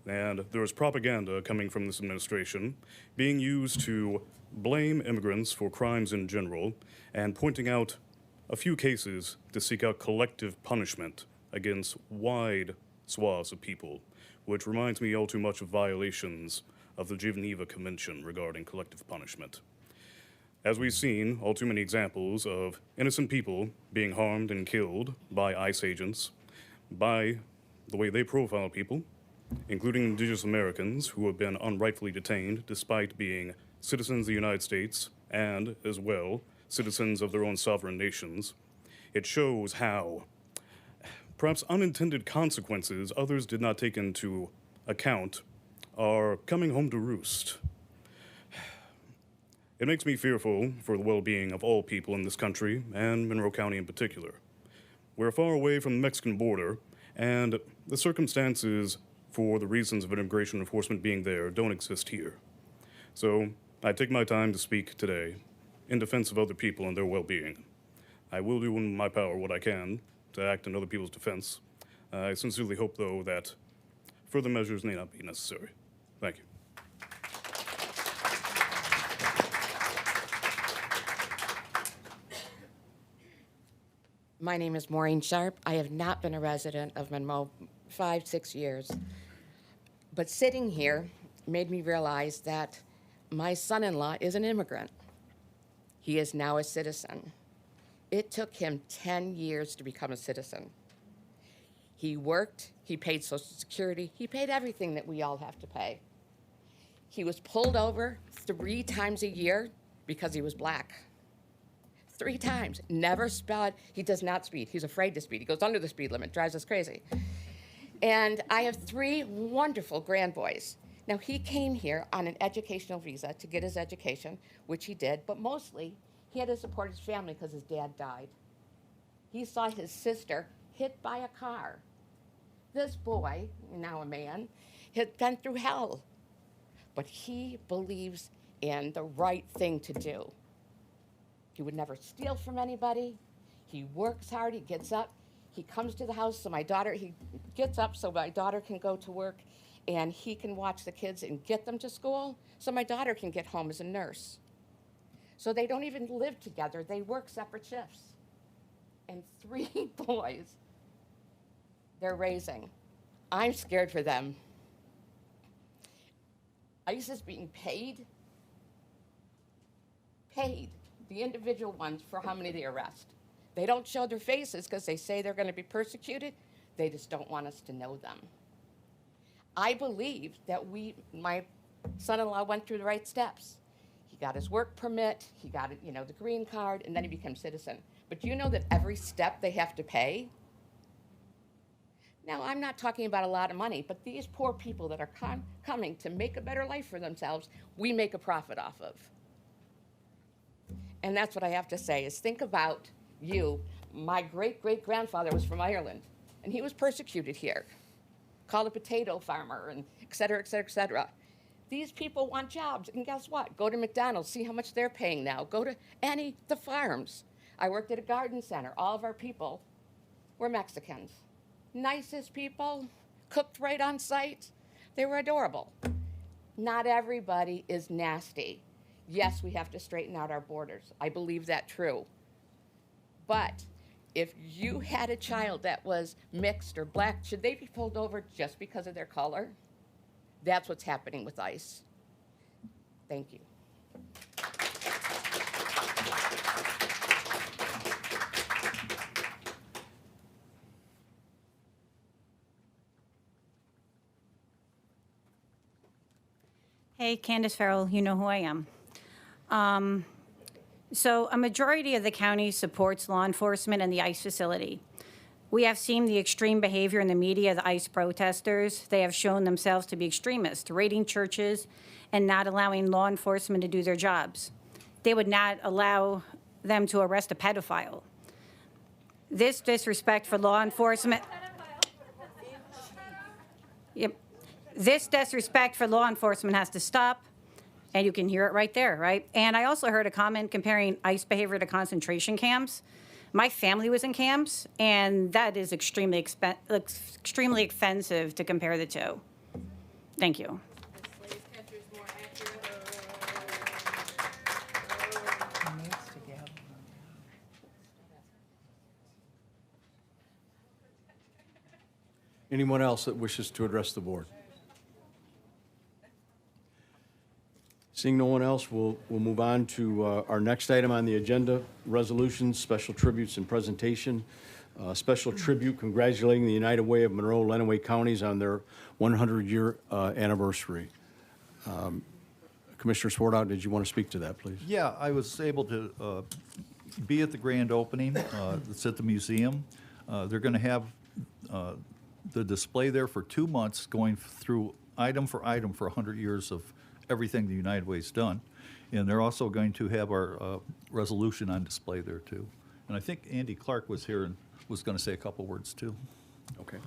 And there is propaganda coming from this administration being used to blame immigrants for crimes in general and pointing out a few cases to seek out collective punishment against wide swaths of people, which reminds me all too much of violations of the Geneva Convention regarding collective punishment. As we've seen, all too many examples of innocent people being harmed and killed by ICE agents, by the way they profile people, including Indigenous Americans who have been unrightfully detained despite being citizens of the United States and, as well, citizens of their own sovereign nations. It shows how perhaps unintended consequences others did not take into account are coming home to roost. It makes me fearful for the well-being of all people in this country, and Monroe County in particular. We're far away from the Mexican border, and the circumstances for the reasons of immigration enforcement being there don't exist here. So I take my time to speak today in defense of other people and their well-being. I will do in my power what I can to act in other people's defense. I sincerely hope, though, that further measures may not be necessary. Thank you. My name is Maureen Sharp. I have not been a resident of Monroe 5-6 years. But sitting here made me realize that my son-in-law is an immigrant. He is now a citizen. It took him 10 years to become a citizen. He worked, he paid Social Security, he paid everything that we all have to pay. He was pulled over 3 times a year because he was black. 3 times, never sped. He does not speed. He's afraid to speed. He goes under the speed limit, drives us crazy. And I have 3 wonderful grandboys. Now, he came here on an educational visa to get his education, which he did, but mostly he had to support his family because his dad died. He saw his sister hit by a car. This boy, now a man, had been through hell. but he believes in the right thing to do. He would never steal from anybody. He works hard, he gets up, he comes to the house so he gets up so my daughter can go to work, and he can watch the kids and get them to school so my daughter can get home as a nurse. So they don't even live together, they work separate shifts. And 3 boys they're raising. I'm scared for them. ICE is being paid, the individual ones, for how many they arrest. They don't show their faces because they say they're going to be persecuted. They just don't want us to know them. I believe that my son-in-law went through the right steps. He got his work permit, he got the green card, and then he became citizen. But do you know that every step they have to pay? Now, I'm not talking about a lot of money, but these poor people that are coming to make a better life for themselves, we make a profit off of. And that's what I have to say, is think about you. My great-great-grandfather was from Ireland, and he was persecuted here, called a potato farmer, and et cetera, et cetera, et cetera. These people want jobs, and guess what? Go to McDonald's, see how much they're paying now. Go to the farms. I worked at a garden center. All of our people were Mexicans. Nicest people, cooked right on site. They were adorable. Not everybody is nasty. Yes, we have to straighten out our borders. I believe that true. But if you had a child that was mixed or black, should they be pulled over just because of their color? That's what's happening with ICE. Thank you. Hey, Candace Farrell, you know who I am. So a majority of the county supports law enforcement and the ICE facility. We have seen the extreme behavior in the media of the ICE protesters. They have shown themselves to be extremists, raiding churches and not allowing law enforcement to do their jobs. They would not allow them to arrest a pedophile. This disrespect for law enforcement. Yep. This disrespect for law enforcement has to stop, and you can hear it right there, right? And I also heard a comment comparing ICE behavior to concentration camps. My family was in camps, and that is extremely offensive to compare the two. Thank you. Anyone else that wishes to address the board? Seeing no one else, we'll move on to our next item on the agenda, resolutions, special tributes, and presentation. Special tribute congratulating the United Way of Monroe, Lenawee counties on their 100-year anniversary. Commissioner Swartout, did you want to speak to that, please? Yeah, I was able to be at the grand opening. It's at the museum. They're going to have the display there for 2 months, going through item for 100 years of everything the United Way's done. And they're also going to have our resolution on display there, too. And I think Andy Clark was here and was going to say a couple words, too. Okay.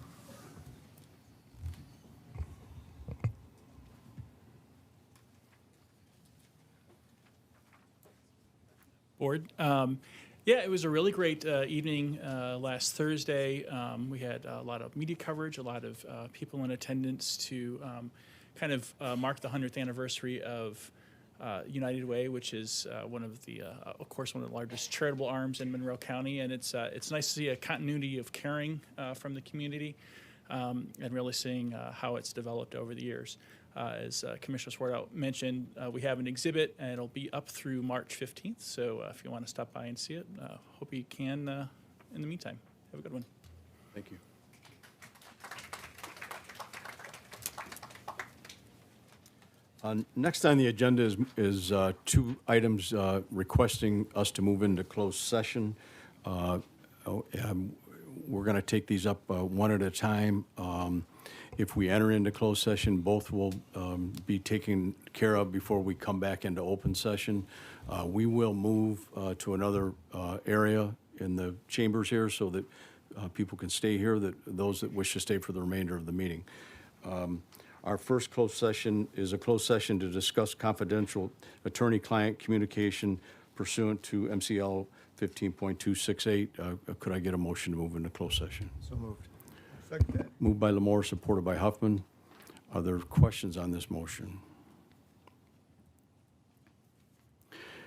Board. Yeah, it was a really great evening last Thursday. We had a lot of media coverage, a lot of people in attendance to kind of mark the 100th anniversary of United Way, which is one of the, of course, one of the largest charitable arms in Monroe County, and it's nice to see a continuity of caring from the community, and really seeing how it's developed over the years. As Commissioner Swartout mentioned, we have an exhibit, and it'll be up through March 15th. So if you want to stop by and see it, hope you can. In the meantime, have a good one. Thank you. Next on the agenda is two items requesting us to move into closed session. We're going to take these up one at a time. If we enter into closed session, both will be taken care of before we come back into open session. We will move to another area in the chambers here so that people can stay here, that those that wish to stay for the remainder of the meeting. Our first closed session is a closed session to discuss confidential attorney-client communication pursuant to MCL 15.268. Could I get a motion to move into closed session? So moved. Moved by Lamore, supported by Huffman. Are there questions on this motion?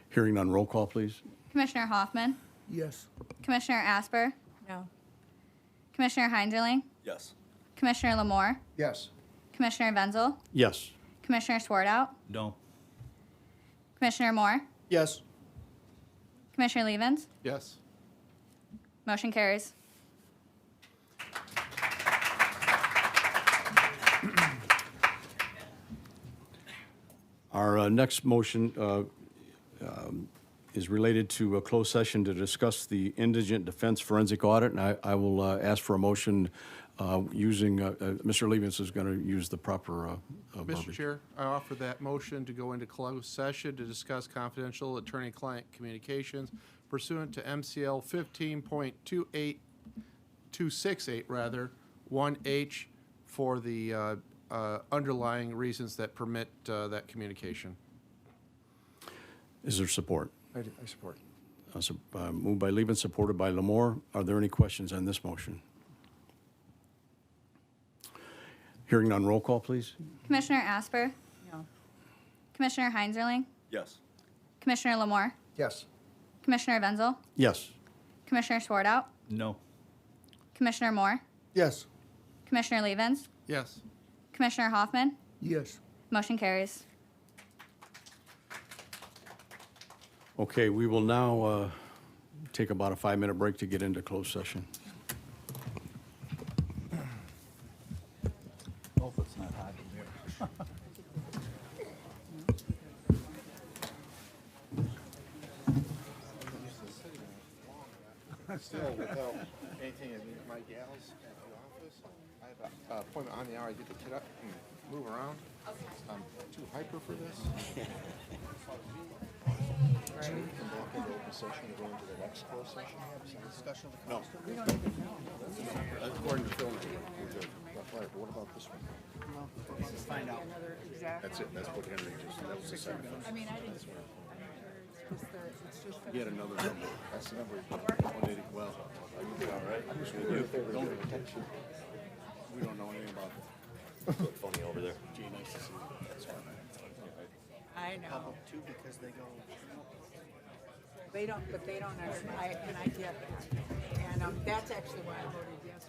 Hearing none, roll call, please. Commissioner Hoffman? Yes. Commissioner Asper? No. Commissioner Heinzerling? Yes. Commissioner Lamore? Yes. Commissioner Wenzel? Yes. Commissioner Swartout? No. Commissioner Moore? Yes. Commissioner Levens? Yes. Motion carries. Our next motion is related to a closed session to discuss the indigent defense forensic audit, and I will ask for a motion using, Mr. Levens is going to use the proper Mr. verbiage. Chair, I offer that motion to go into closed session to discuss confidential attorney-client communications pursuant to MCL 15.268, rather, 1H, for the underlying reasons that permit that communication. Is there support? I support. Moved by Levens, supported by Lamore. Are there any questions on this motion? Hearing none, roll call, please. Commissioner Asper? No. Commissioner Heinzerling? Yes. Commissioner Lamore? Yes. Commissioner Wenzel? Yes. Commissioner Swartout? No. Commissioner Moore? Yes. Commissioner Levens? Yes. Commissioner Hoffman? Yes. Motion carries. Okay, we will now take about a 5-minute break to get into closed session. Hope it's not hot in here. Still, without anything, my gals at the office, I have an appointment on the hour. I get to get up and move around. I'm too hyper for this. So we can walk into open session and go into the next closed session. Discussion of the no. According to Phil, we're good. But what about this one? No. Let's just find out. That's it. That's what Henry just. That was the second. I mean, I didn't. He had another number. That's the number. 180. Well, are you all right? You don't protection. We don't know anything about it. Funny over there. Gee, nice to see you. That's fine. I know. Too, because they go. They don't, but they don't understand, and I get that. And that's actually why I voted yes.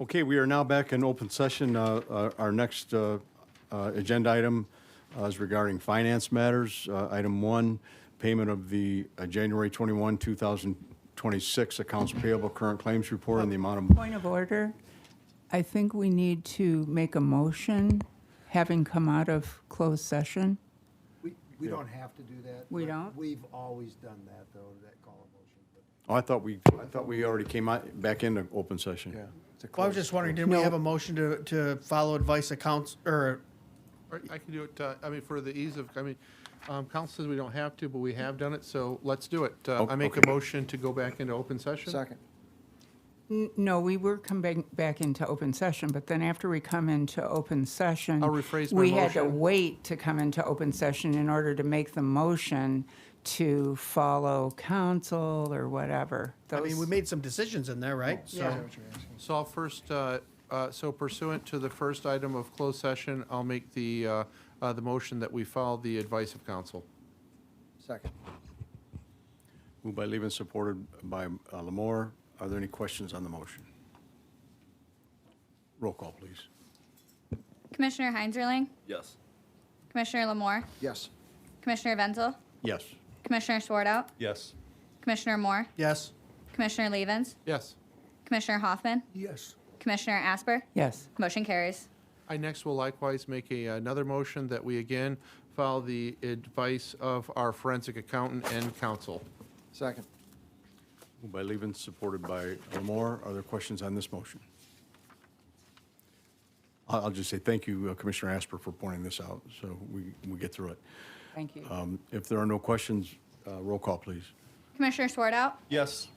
Okay, we are now back in open session. Our next agenda item is regarding finance matters. Item 1, payment of the January 21, 2026 accounts payable current claims report in the amount of... Point of order. I think we need to make a motion, having come out of closed session. We don't have to do that. We but don't? We've always done that, though, that call a motion. Oh, I thought we already came back into open session. Yeah. Well, I was just wondering, didn't we have a motion to follow advice of council, or I can do it, I mean, for the ease of, council says we don't have to, but we have done it, so let's do it. I make a Okay. motion to go back into open session. Second. No, we were coming back into open session, but then after we come into open session, I'll rephrase my we had to motion. wait to come into open session in order to make the motion to follow council or whatever. I mean, we made some decisions in there, right? Yeah. So I'll first, so pursuant to the first item of closed session, I'll make the motion that we follow the advice of council. Second. Moved by Levin, supported by Lamore. Are there any questions on the motion? Roll call, please. Commissioner Heinzerling, Yes. Commissioner Lamore, Yes. Commissioner Wenzel, Yes. Commissioner Swartout, Yes. Commissioner Moore, Yes. Commissioner Levens, Yes. Commissioner Hoffman, Yes. Commissioner Asper. Yes. Motion carries. I next will likewise make another motion that we again follow the advice of our forensic accountant and counsel. Second. Moved by Levin, supported by Lamore. Are there questions on this motion? I'll just say thank you, Commissioner Asper, for pointing this out, so we get through it. Thank you. If there are no questions, roll call, please. Commissioner Swartout, Yes.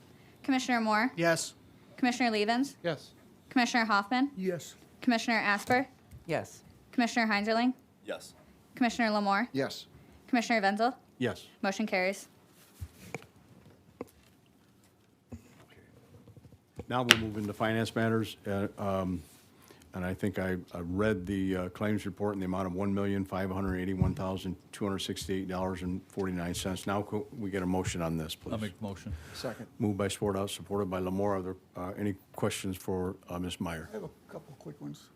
Commissioner Moore, Yes. Commissioner Levens, Yes. Commissioner Hoffman, Yes. Commissioner Asper, Yes. Commissioner Heinzerling, Yes. Commissioner Lamore, Yes. Commissioner Wenzel. Yes. Motion carries. Now we'll move into finance matters. And I think I read the claims report in the amount of $1,581,268.49. Now we get a motion on this, please. I'll make the motion. Second. Moved by Swartout, supported by Lamore. Are there any questions for Ms. Meyer? I have a couple quick ones.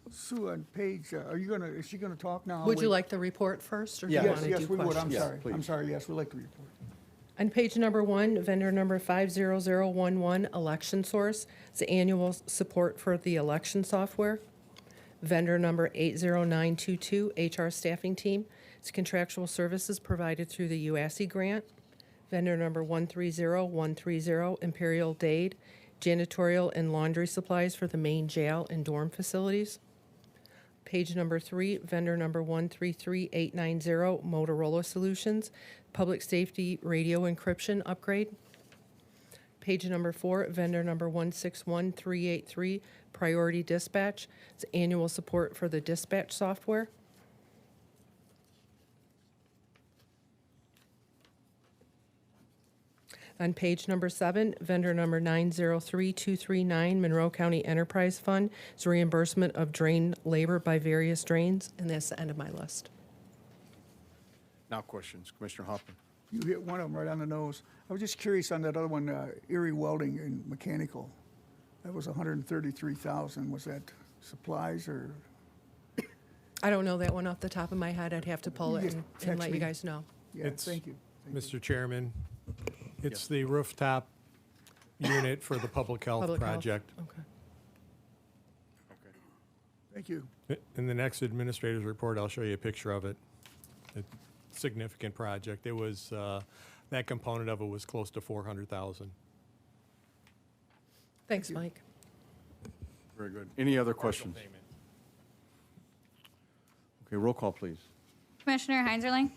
Sue, on page, is she gonna talk now? Would you like the report first, or do you Yes, want to do yes, we would, I'm questions? sorry. please. I'm sorry, yes, we'd like the report. On page number 1, vendor number 50011, election source, it's annual support for the election software. Vendor number 80922, HR staffing team, it's contractual services provided through the UASI grant. Vendor number 130130, Imperial Dade, janitorial and laundry supplies for the main jail and dorm facilities. Page number 3, vendor number 133890, Motorola Solutions, public safety radio encryption upgrade. Page number 4, vendor number 161383, Priority Dispatch, it's annual support for the dispatch software. On page number 7, vendor number 903239, Monroe County Enterprise Fund, is reimbursement of drain labor by various drains, and that's the end of my list. Now questions. Commissioner Hoffman. You hit one of them right on the nose. I was just curious on that other one, Erie Welding and Mechanical. That was 133,000. Was that supplies or? I don't know that one off the top of my head. I'd have to pull it Just and text let you me. guys know. Yeah, It's- thank you. Mr. Chairman, it's Yes. the rooftop unit for the public health Public health. project. Okay. Thank you. In the next administrator's report, I'll show you a picture of it. A significant project. It was, that component of it was close to 400,000. Thanks, Mike. Very good. Any other questions? Okay, roll call, please. Commissioner Heinzerling,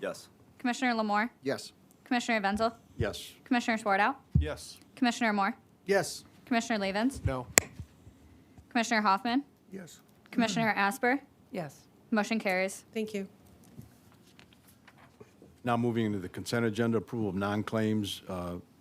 Yes. Commissioner Lamore, Yes. Commissioner Wenzel, Yes. Commissioner Swartout, Yes. Commissioner Moore, Yes. Commissioner Levens, No. Commissioner Hoffman, Yes. Commissioner Asper. Yes. Motion carries. Thank you. Now moving into the consent agenda, approval of non-claims.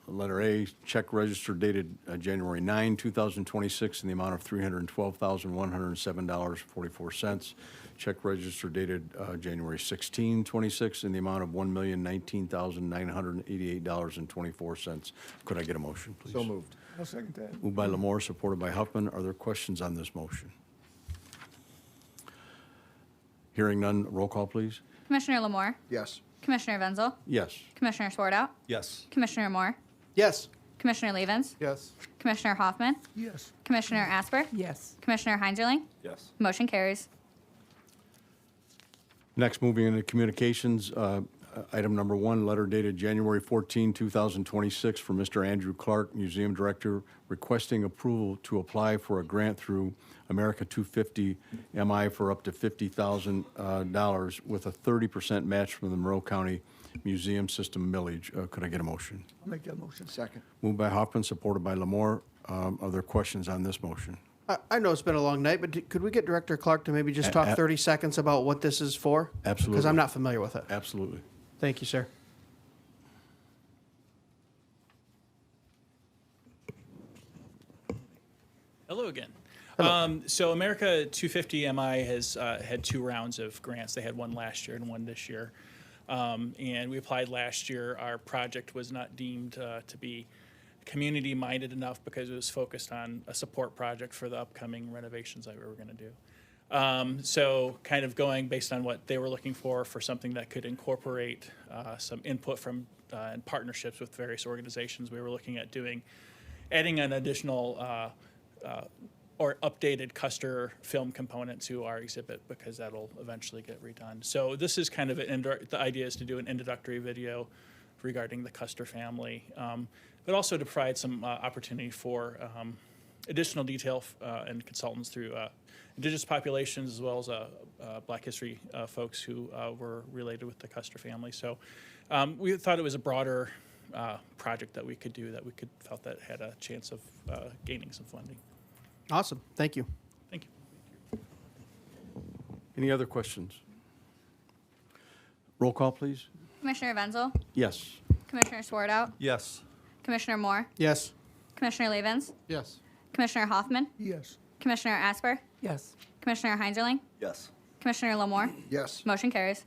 Letter A, check register dated January 9, 2026, in the amount of $312,107.44. Check register dated January 16, 26, in the amount of $1,019,988.24. Could I get a motion, please? So moved. I'll second that. Moved by Lamore, supported by Huffman. Are there questions on this motion? Hearing none, roll call, please. Commissioner Lamore, Yes. Commissioner Wenzel, Yes. Commissioner Swartout, Yes. Commissioner Moore, Yes. Commissioner Levens, Yes. Commissioner Hoffman, Yes. Commissioner Asper, Yes. Commissioner Heinzerling. Yes. Motion carries. Next, moving into communications, item number 1, letter dated January 14, 2026, from Mr. Andrew Clark, Museum Director, requesting approval to apply for a grant through America 250 MI for up to $50,000 with a 30% match from the Monroe County Museum System millage. Could I get a motion? I'll make that motion. Second. Moved by Hoffman, supported by Lamore. Are there questions on this motion? I know it's been a long night, but could we get Director Clark to maybe just talk 30 seconds about what this is for? Absolutely. Because I'm not familiar with it. Absolutely. Thank you, sir. Hello again. So America 250 MI has had 2 rounds of grants. They had one last year and one this year. And we applied last year. Our project was not deemed to be community-minded enough because it was focused on a support project for the upcoming renovations that we were going to do. So kind of going based on what they were looking for something that could incorporate some input from and partnerships with various organizations, we were looking at adding an additional or updated Custer film component to our exhibit because that'll eventually get redone. So this is kind of the idea is to do an introductory video regarding the Custer family, but also to provide some opportunity for additional detail and consultants through indigenous populations as well as Black history folks who were related with the Custer family. So we thought it was a broader project that we could do that we felt that had a chance of gaining some funding. Awesome. Thank you. Thank you. Any other questions? Roll call, please. Commissioner Wenzel, Yes. Commissioner Swartout, Yes. Commissioner Moore, Yes. Commissioner Levens, Yes. Commissioner Hoffman, Yes. Commissioner Asper, Yes. Commissioner Heinzerling, Yes. Commissioner Lamore. Yes. Motion carries.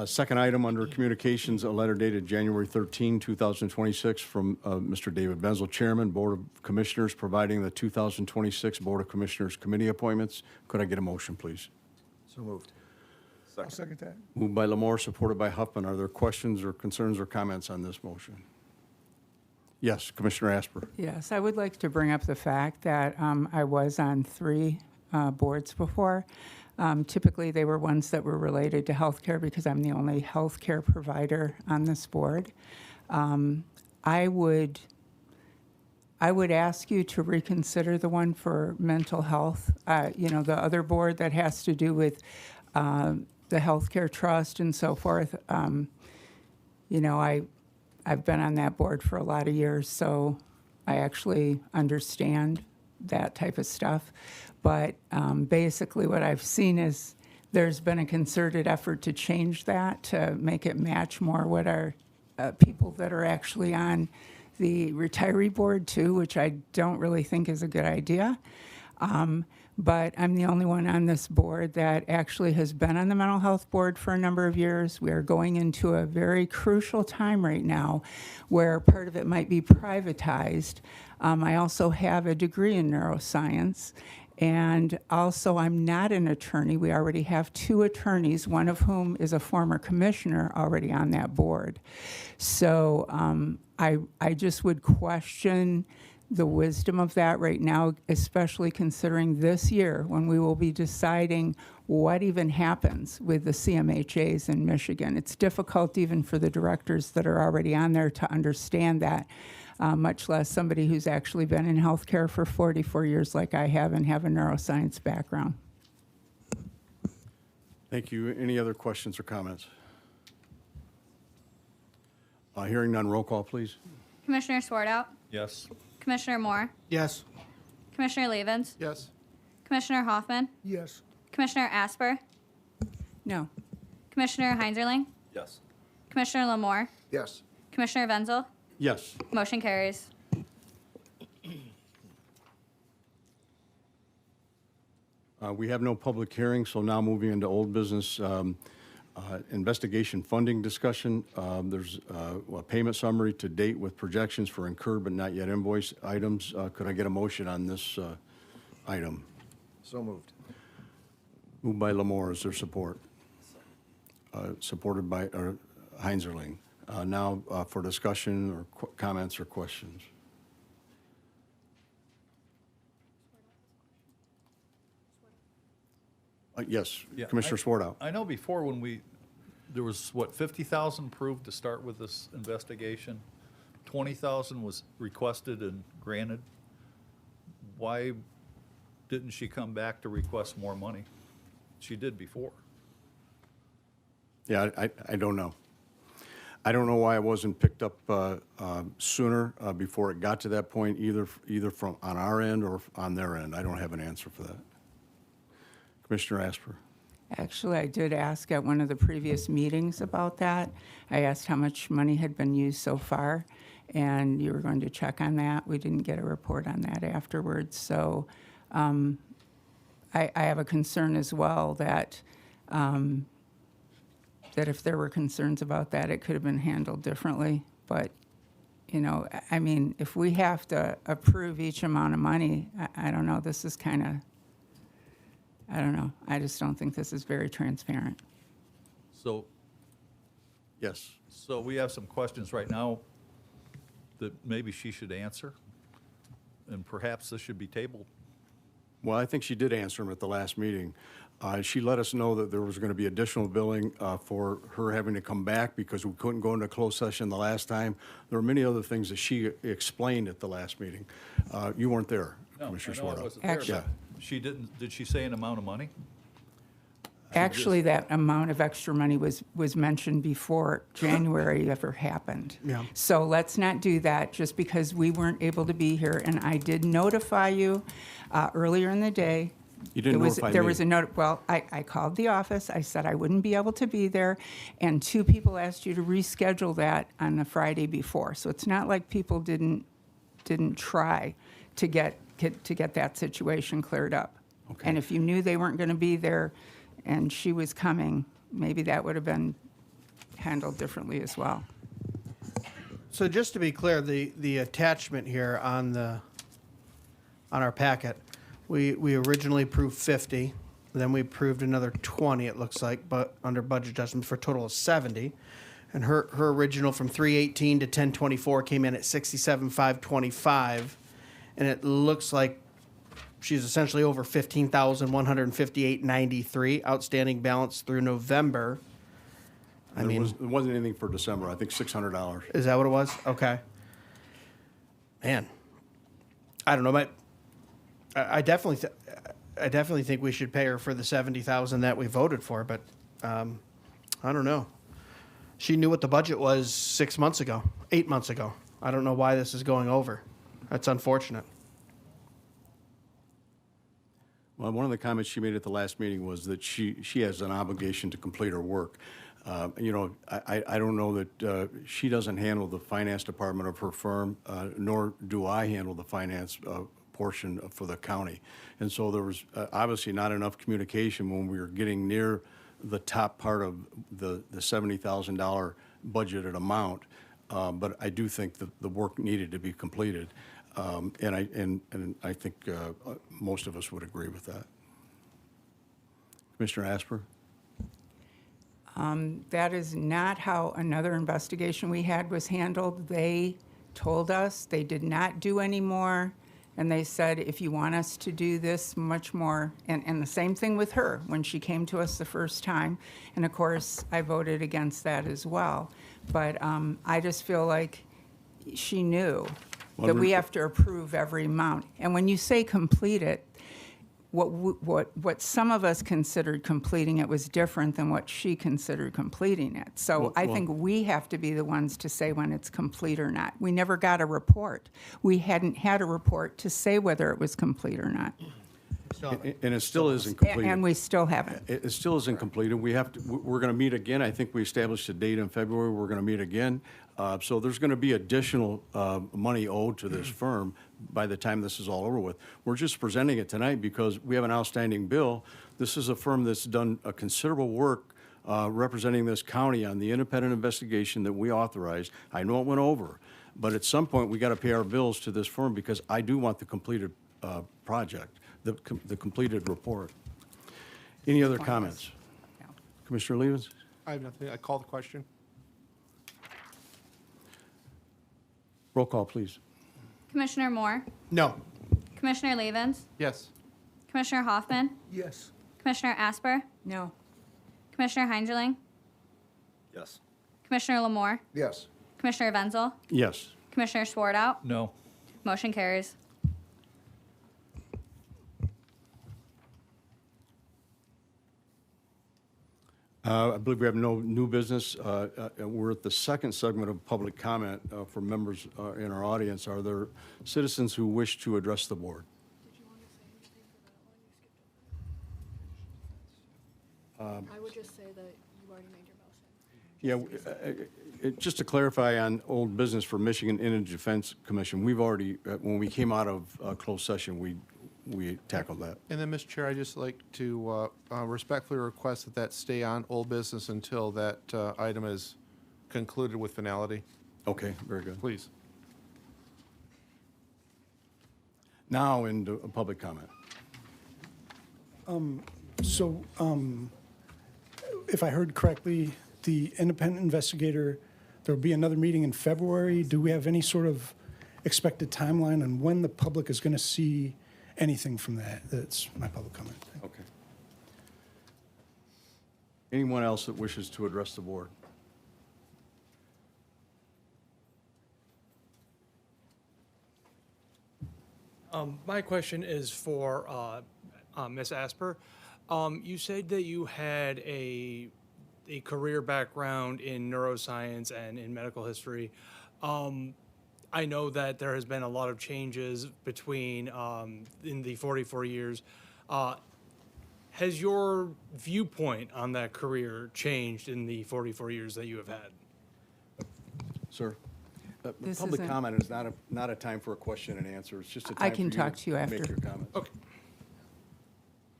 Second item under communications, a letter dated January 13, 2026, from Mr. David Benzel, Chairman, Board of Commissioners, providing the 2026 Board of Commissioners committee appointments. Could I get a motion, please? So moved. I'll second that. Moved by Lamore, supported by Huffman. Are there questions or concerns or comments on this motion? Yes, Commissioner Asper. Yes, I would like to bring up the fact that I was on 3 boards before. Typically, they were ones that were related to healthcare because I'm the only healthcare provider on this board. I would ask you to reconsider the one for mental health. The other board that has to do with the healthcare trust and so forth. I've been on that board for a lot of years, so I actually understand that type of stuff. But basically what I've seen is there's been a concerted effort to change that, to make it match more what our people that are actually on the retiree board too, which I don't really think is a good idea. But I'm the only one on this board that actually has been on the mental health board for a number of years. We are going into a very crucial time right now where part of it might be privatized. I also have a degree in neuroscience. And also, I'm not an attorney. We already have 2 attorneys, one of whom is a former commissioner already on that board. So I just would question the wisdom of that right now, especially considering this year when we will be deciding what even happens with the CMHAs in Michigan. It's difficult even for the directors that are already on there to understand that, much less somebody who's actually been in healthcare for 44 years like I have and have a neuroscience background. Thank you. Any other questions or comments? Hearing none, roll call, please. Commissioner Swartout, Yes. Commissioner Moore, Yes. Commissioner Levens, Yes. Commissioner Hoffman, Yes. Commissioner Asper, No. Commissioner Heinzerling, Yes. Commissioner Lamore, Yes. Commissioner Wenzel? Yes. Motion carries. We have no public hearing, so now moving into old business, investigation funding discussion. There's a payment summary to date with projections for incurred but not yet invoiced items. Could I get a motion on this item? So moved. Moved by Lamore. Is there support? Supported by Heinzerling. Now for discussion or comments or questions. Yes, Yeah, Commissioner Swartout. I know before when there was, what, 50,000 approved to start with this investigation? 20,000 was requested and granted. Why didn't she come back to request more money? She did before. Yeah, I don't know. I don't know why it wasn't picked up sooner before it got to that point, either from on our end or on their end. I don't have an answer for that. Commissioner Asper. Actually, I did ask at one of the previous meetings about that. I asked how much money had been used so far, and you were going to check on that. We didn't get a report on that afterwards. So I have a concern as well that that if there were concerns about that, it could have been handled differently. But, you know, I mean, if we have to approve each amount of money, I don't know, this is kind of, I don't know. I just don't think this is very transparent. So, yes. So we have some questions right now that maybe she should answer, and perhaps this should be tabled. Well, I think she did answer them at the last meeting. She let us know that there was going to be additional billing for her having to come back because we couldn't go into closed session the last time. There were many other things that she explained at the last meeting. You weren't there, No, Commissioner I know I Swartout. wasn't there, but she didn't, did she say an amount of money? Actually, that amount of extra money was mentioned before January ever happened. Yeah. So let's not do that just because we weren't able to be here. And I did notify you earlier in the day. You didn't notify There me. was a note. Well, I called the office. I said I wouldn't be able to be there, and 2 people asked you to reschedule that on the Friday before. So it's not like people didn't try to get that situation cleared up. Okay. And if you knew they weren't going to be there, and she was coming, maybe that would have been handled differently as well. So just to be clear, the attachment here on our packet, we originally approved 50, then we approved another 20, it looks like, but under budget adjustments for a total of 70. And her original from 318 to 1024 came in at 67,525, and it looks like she's essentially over 15,158.93 outstanding balance through November. I mean, It wasn't anything for December. I think $600. is that what it was? Okay. Man, I don't know. I definitely think we should pay her for the 70,000 that we voted for, but I don't know. She knew what the budget was 8 months ago. I don't know why this is going over. That's unfortunate. Well, one of the comments she made at the last meeting was that she has an obligation to complete her work. You know, I don't know that she doesn't handle the finance department of her firm, nor do I handle the finance portion for the county. And so there was obviously not enough communication when we were getting near the top part of the $70,000 budgeted amount. But I do think that the work needed to be completed. And I think most of us would agree with that. Commissioner Asper? That is not how another investigation we had was handled. They told us they did not do any more, and they said, if you want us to do this much more, and the same thing with her when she came to us the first time, and of course, I voted against that as well. But I just feel like she knew that we have to approve every amount. And when you say complete it, what some of us considered completing it was different than what she considered completing it. So I think we have to be the ones to say when it's complete or not. We never got a report. We hadn't had a report to say whether it was complete or not. And it still isn't completed. And we still haven't. It still isn't completed. We have to, we're going to meet again. I think we established a date in February. We're going to meet again. So there's going to be additional money owed to this firm by the time this is all over with. We're just presenting it tonight because we have an outstanding bill. This is a firm that's done a considerable work representing this county on the independent investigation that we authorized. I know it went over, but at some point we got to pay our bills to this firm because I do want the completed project, the completed report. Any other comments? Commissioner Levens? I have nothing. I call the question. Roll call, please. Commissioner Moore, No. Commissioner Levens, Yes. Commissioner Hoffman, Yes. Commissioner Asper, No. Commissioner Heinzeling, Yes. Commissioner Lamore, Yes. Commissioner Wenzel, Yes. Commissioner Swartout. No. Motion carries. I believe we have no new business. We're at the second segment of public comment for members in our audience. Are there citizens who wish to address the board? I would just say that you already made your motion. Yeah, just to clarify on old business for Michigan Indigent Defense Commission, we've already, when we came out of closed session, we tackled that. And then, Mr. Chair, I'd just like to respectfully request that that stay on old business until that item is concluded with finality. Okay, very good. Please. Now into public comment. So, if I heard correctly, the independent investigator, there will be another meeting in February. Do we have any sort of expected timeline on when the public is going to see anything from that? That's my public comment. Okay. Anyone else that wishes to address the board? My question is for Ms. Asper. You said that you had a career background in neuroscience and in medical history. I know that there has been a lot of changes between in the 44 years. Has your viewpoint on that career changed in the 44 years that you have had? Sir? This Public isn't- comment is not a time for a question and answer. It's just a time I for can you talk to you after. make your comments. Okay.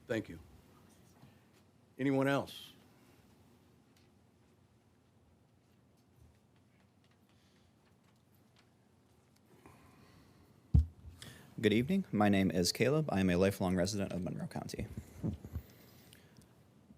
Thank you. Anyone else? Good evening. My name is Caleb. I am a lifelong resident of Monroe County.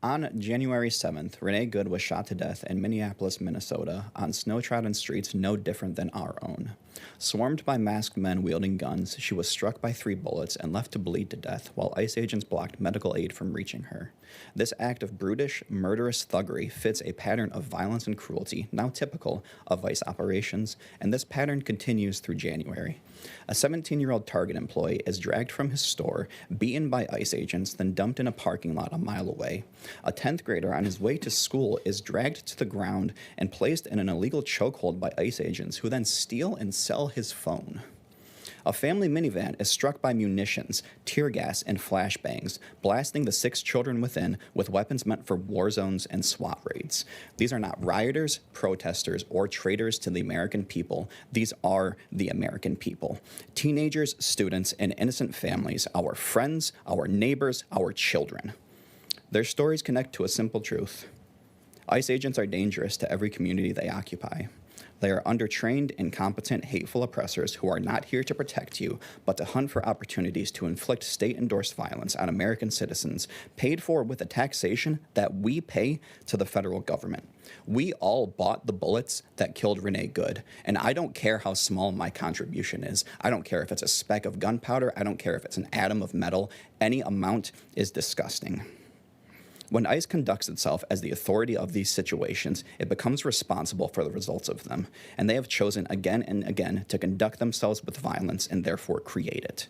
On January 7th, Renee Good was shot to death in Minneapolis, Minnesota, on snow-trodden streets no different than our own. Swarmed by masked men wielding guns, she was struck by 3 bullets and left to bleed to death while ICE agents blocked medical aid from reaching her. This act of brutish, murderous thuggery fits a pattern of violence and cruelty now typical of ICE operations, and this pattern continues through January. A 17-year-old Target employee is dragged from his store, beaten by ICE agents, then dumped in a parking lot a mile away. A 10th grader on his way to school is dragged to the ground and placed in an illegal chokehold by ICE agents who then steal and sell his phone. A family minivan is struck by munitions, tear gas, and flashbangs, blasting the 6 children within with weapons meant for war zones and SWAT raids. These are not rioters, protesters, or traitors to the American people. These are the American people. Teenagers, students, and innocent families, our friends, our neighbors, our children. Their stories connect to a simple truth. ICE agents are dangerous to every community they occupy. They are undertrained, incompetent, hateful oppressors who are not here to protect you, but to hunt for opportunities to inflict state-endorsed violence on American citizens, paid for with a taxation that we pay to the federal government. We all bought the bullets that killed Renee Good, and I don't care how small my contribution is. I don't care if it's a speck of gunpowder. I don't care if it's an atom of metal. Any amount is disgusting. When ICE conducts itself as the authority of these situations, it becomes responsible for the results of them, and they have chosen again and again to conduct themselves with violence and therefore create it.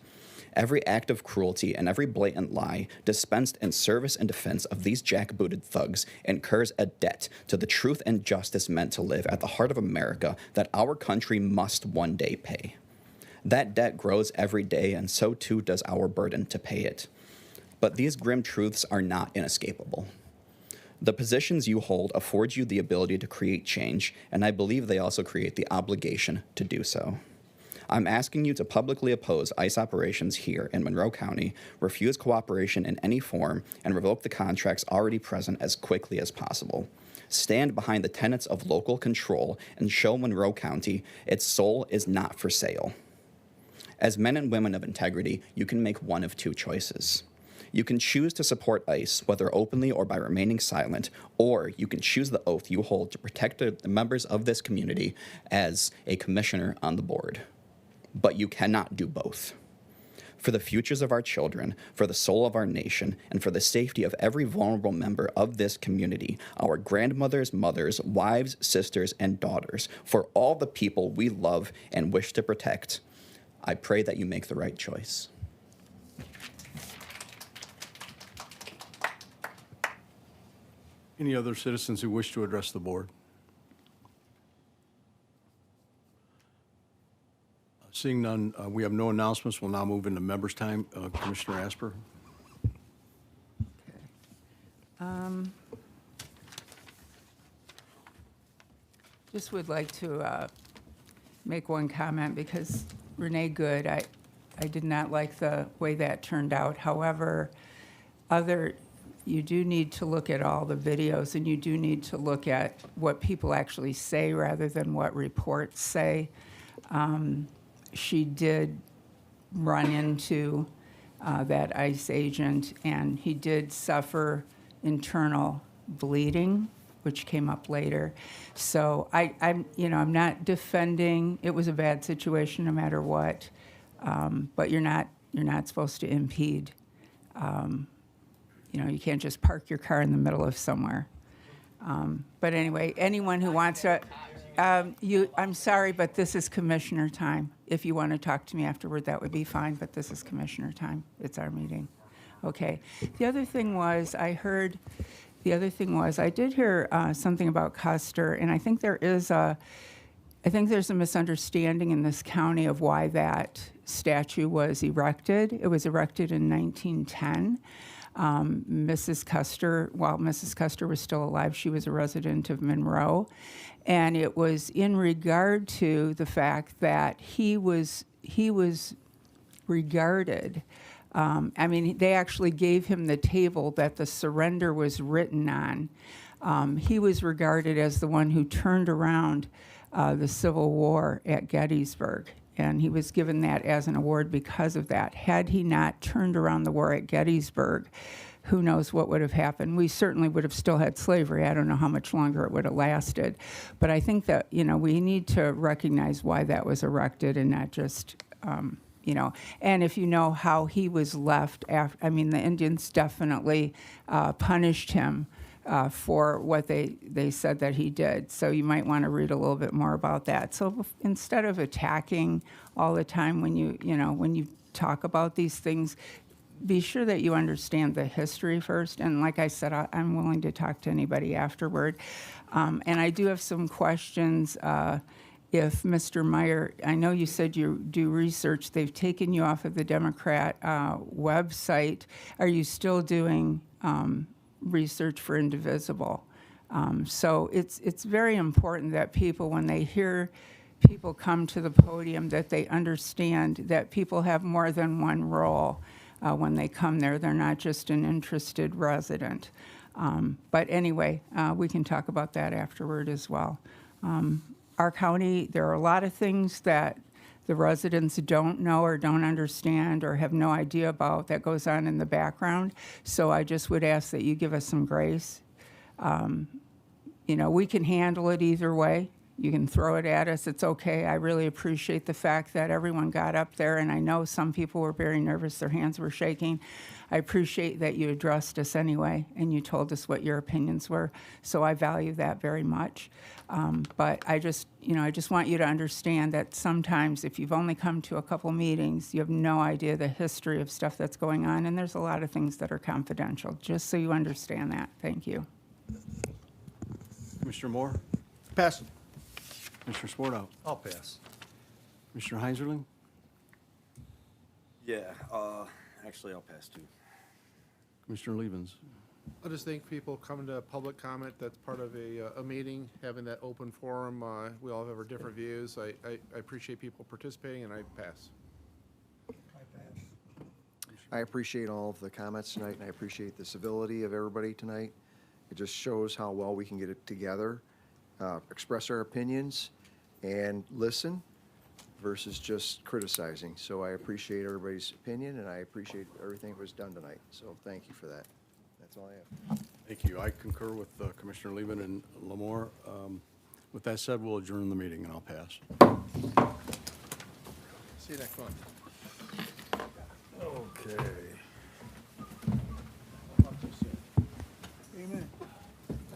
Every act of cruelty and every blatant lie dispensed in service and defense of these jackbooted thugs incurs a debt to the truth and justice meant to live at the heart of America that our country must one day pay. That debt grows every day, and so too does our burden to pay it. But these grim truths are not inescapable. The positions you hold afford you the ability to create change, and I believe they also create the obligation to do so. I'm asking you to publicly oppose ICE operations here in Monroe County, refuse cooperation in any form, and revoke the contracts already present as quickly as possible. Stand behind the tenets of local control and show Monroe County its soul is not for sale. As men and women of integrity, you can make one of two choices. You can choose to support ICE, whether openly or by remaining silent, or you can choose the oath you hold to protect the members of this community as a commissioner on the board. But you cannot do both. For the futures of our children, for the soul of our nation, and for the safety of every vulnerable member of this community, our grandmothers, mothers, wives, sisters, and daughters, for all the people we love and wish to protect, I pray that you make the right choice. Any other citizens who wish to address the board? Seeing none, we have no announcements. We'll now move into members' time. Commissioner Asper. Just would like to make one comment because Renee Good, I did not like the way that turned out. However, you do need to look at all the videos, and you do need to look at what people actually say rather than what reports say. She did run into that ICE agent, and he did suffer internal bleeding, which came up later. So I'm not defending. It was a bad situation, no matter what. But you're not supposed to impede. You can't just park your car in the middle of somewhere. But anyway, anyone who wants to, I'm sorry, but this is commissioner time. If you want to talk to me afterward, that would be fine, but this is commissioner time. It's our meeting. Okay. The other thing was, I did hear something about Custer, and I think there's a misunderstanding in this county of why that statue was erected. It was erected in 1910. Mrs. Custer, while Mrs. Custer was still alive, she was a resident of Monroe. And it was in regard to the fact that he was regarded. They actually gave him the table that the surrender was written on. He was regarded as the one who turned around the Civil War at Gettysburg. And he was given that as an award because of that. Had he not turned around the war at Gettysburg, who knows what would have happened. We certainly would have still had slavery. I don't know how much longer it would have lasted. But I think that, we need to recognize why that was erected and not just, and if you know how he was left after, the Indians definitely punished him for what they said that he did. So you might want to read a little bit more about that. So instead of attacking all the time when you talk about these things, be sure that you understand the history first. And like I said, I'm willing to talk to anybody afterward. And I do have some questions. If Mr. Meyer, I know you said you do research. They've taken you off of the Democrat website. Are you still doing research for Indivisible? So it's very important that people, when they hear people come to the podium, that they understand that people have more than one role when they come there. They're not just an interested resident. But anyway, we can talk about that afterward as well. Our county, there are a lot of things that the residents don't know or don't understand or have no idea about that goes on in the background. So I just would ask that you give us some grace. We can handle it either way. You can throw it at us. It's okay. I really appreciate the fact that everyone got up there, and I know some people were very nervous. Their hands were shaking. I appreciate that you addressed us anyway, and you told us what your opinions were. So I value that very much. But I just want you to understand that sometimes if you've only come to a couple meetings, you have no idea the history of stuff that's going on, and there's a lot of things that are confidential, just so you understand that. Thank you. Commissioner Moore? Pass. Commissioner Sportout? I'll pass. Commissioner Heinzerling? Yeah, actually, I'll pass too. Commissioner Levens. I'll just thank people coming to public comment. That's part of a meeting, having that open forum. We all have our different views. I appreciate people participating, and I pass. I appreciate all of the comments tonight, and I appreciate the civility of everybody tonight. It just shows how well we can get it together, express our opinions, and listen versus just criticizing. So I appreciate everybody's opinion, and I appreciate everything that was done tonight. So thank you for that. That's all I have. Thank you. I concur with Commissioner Levin and Lamore. With that said, we'll adjourn the meeting, and I'll pass. See you next month. Okay.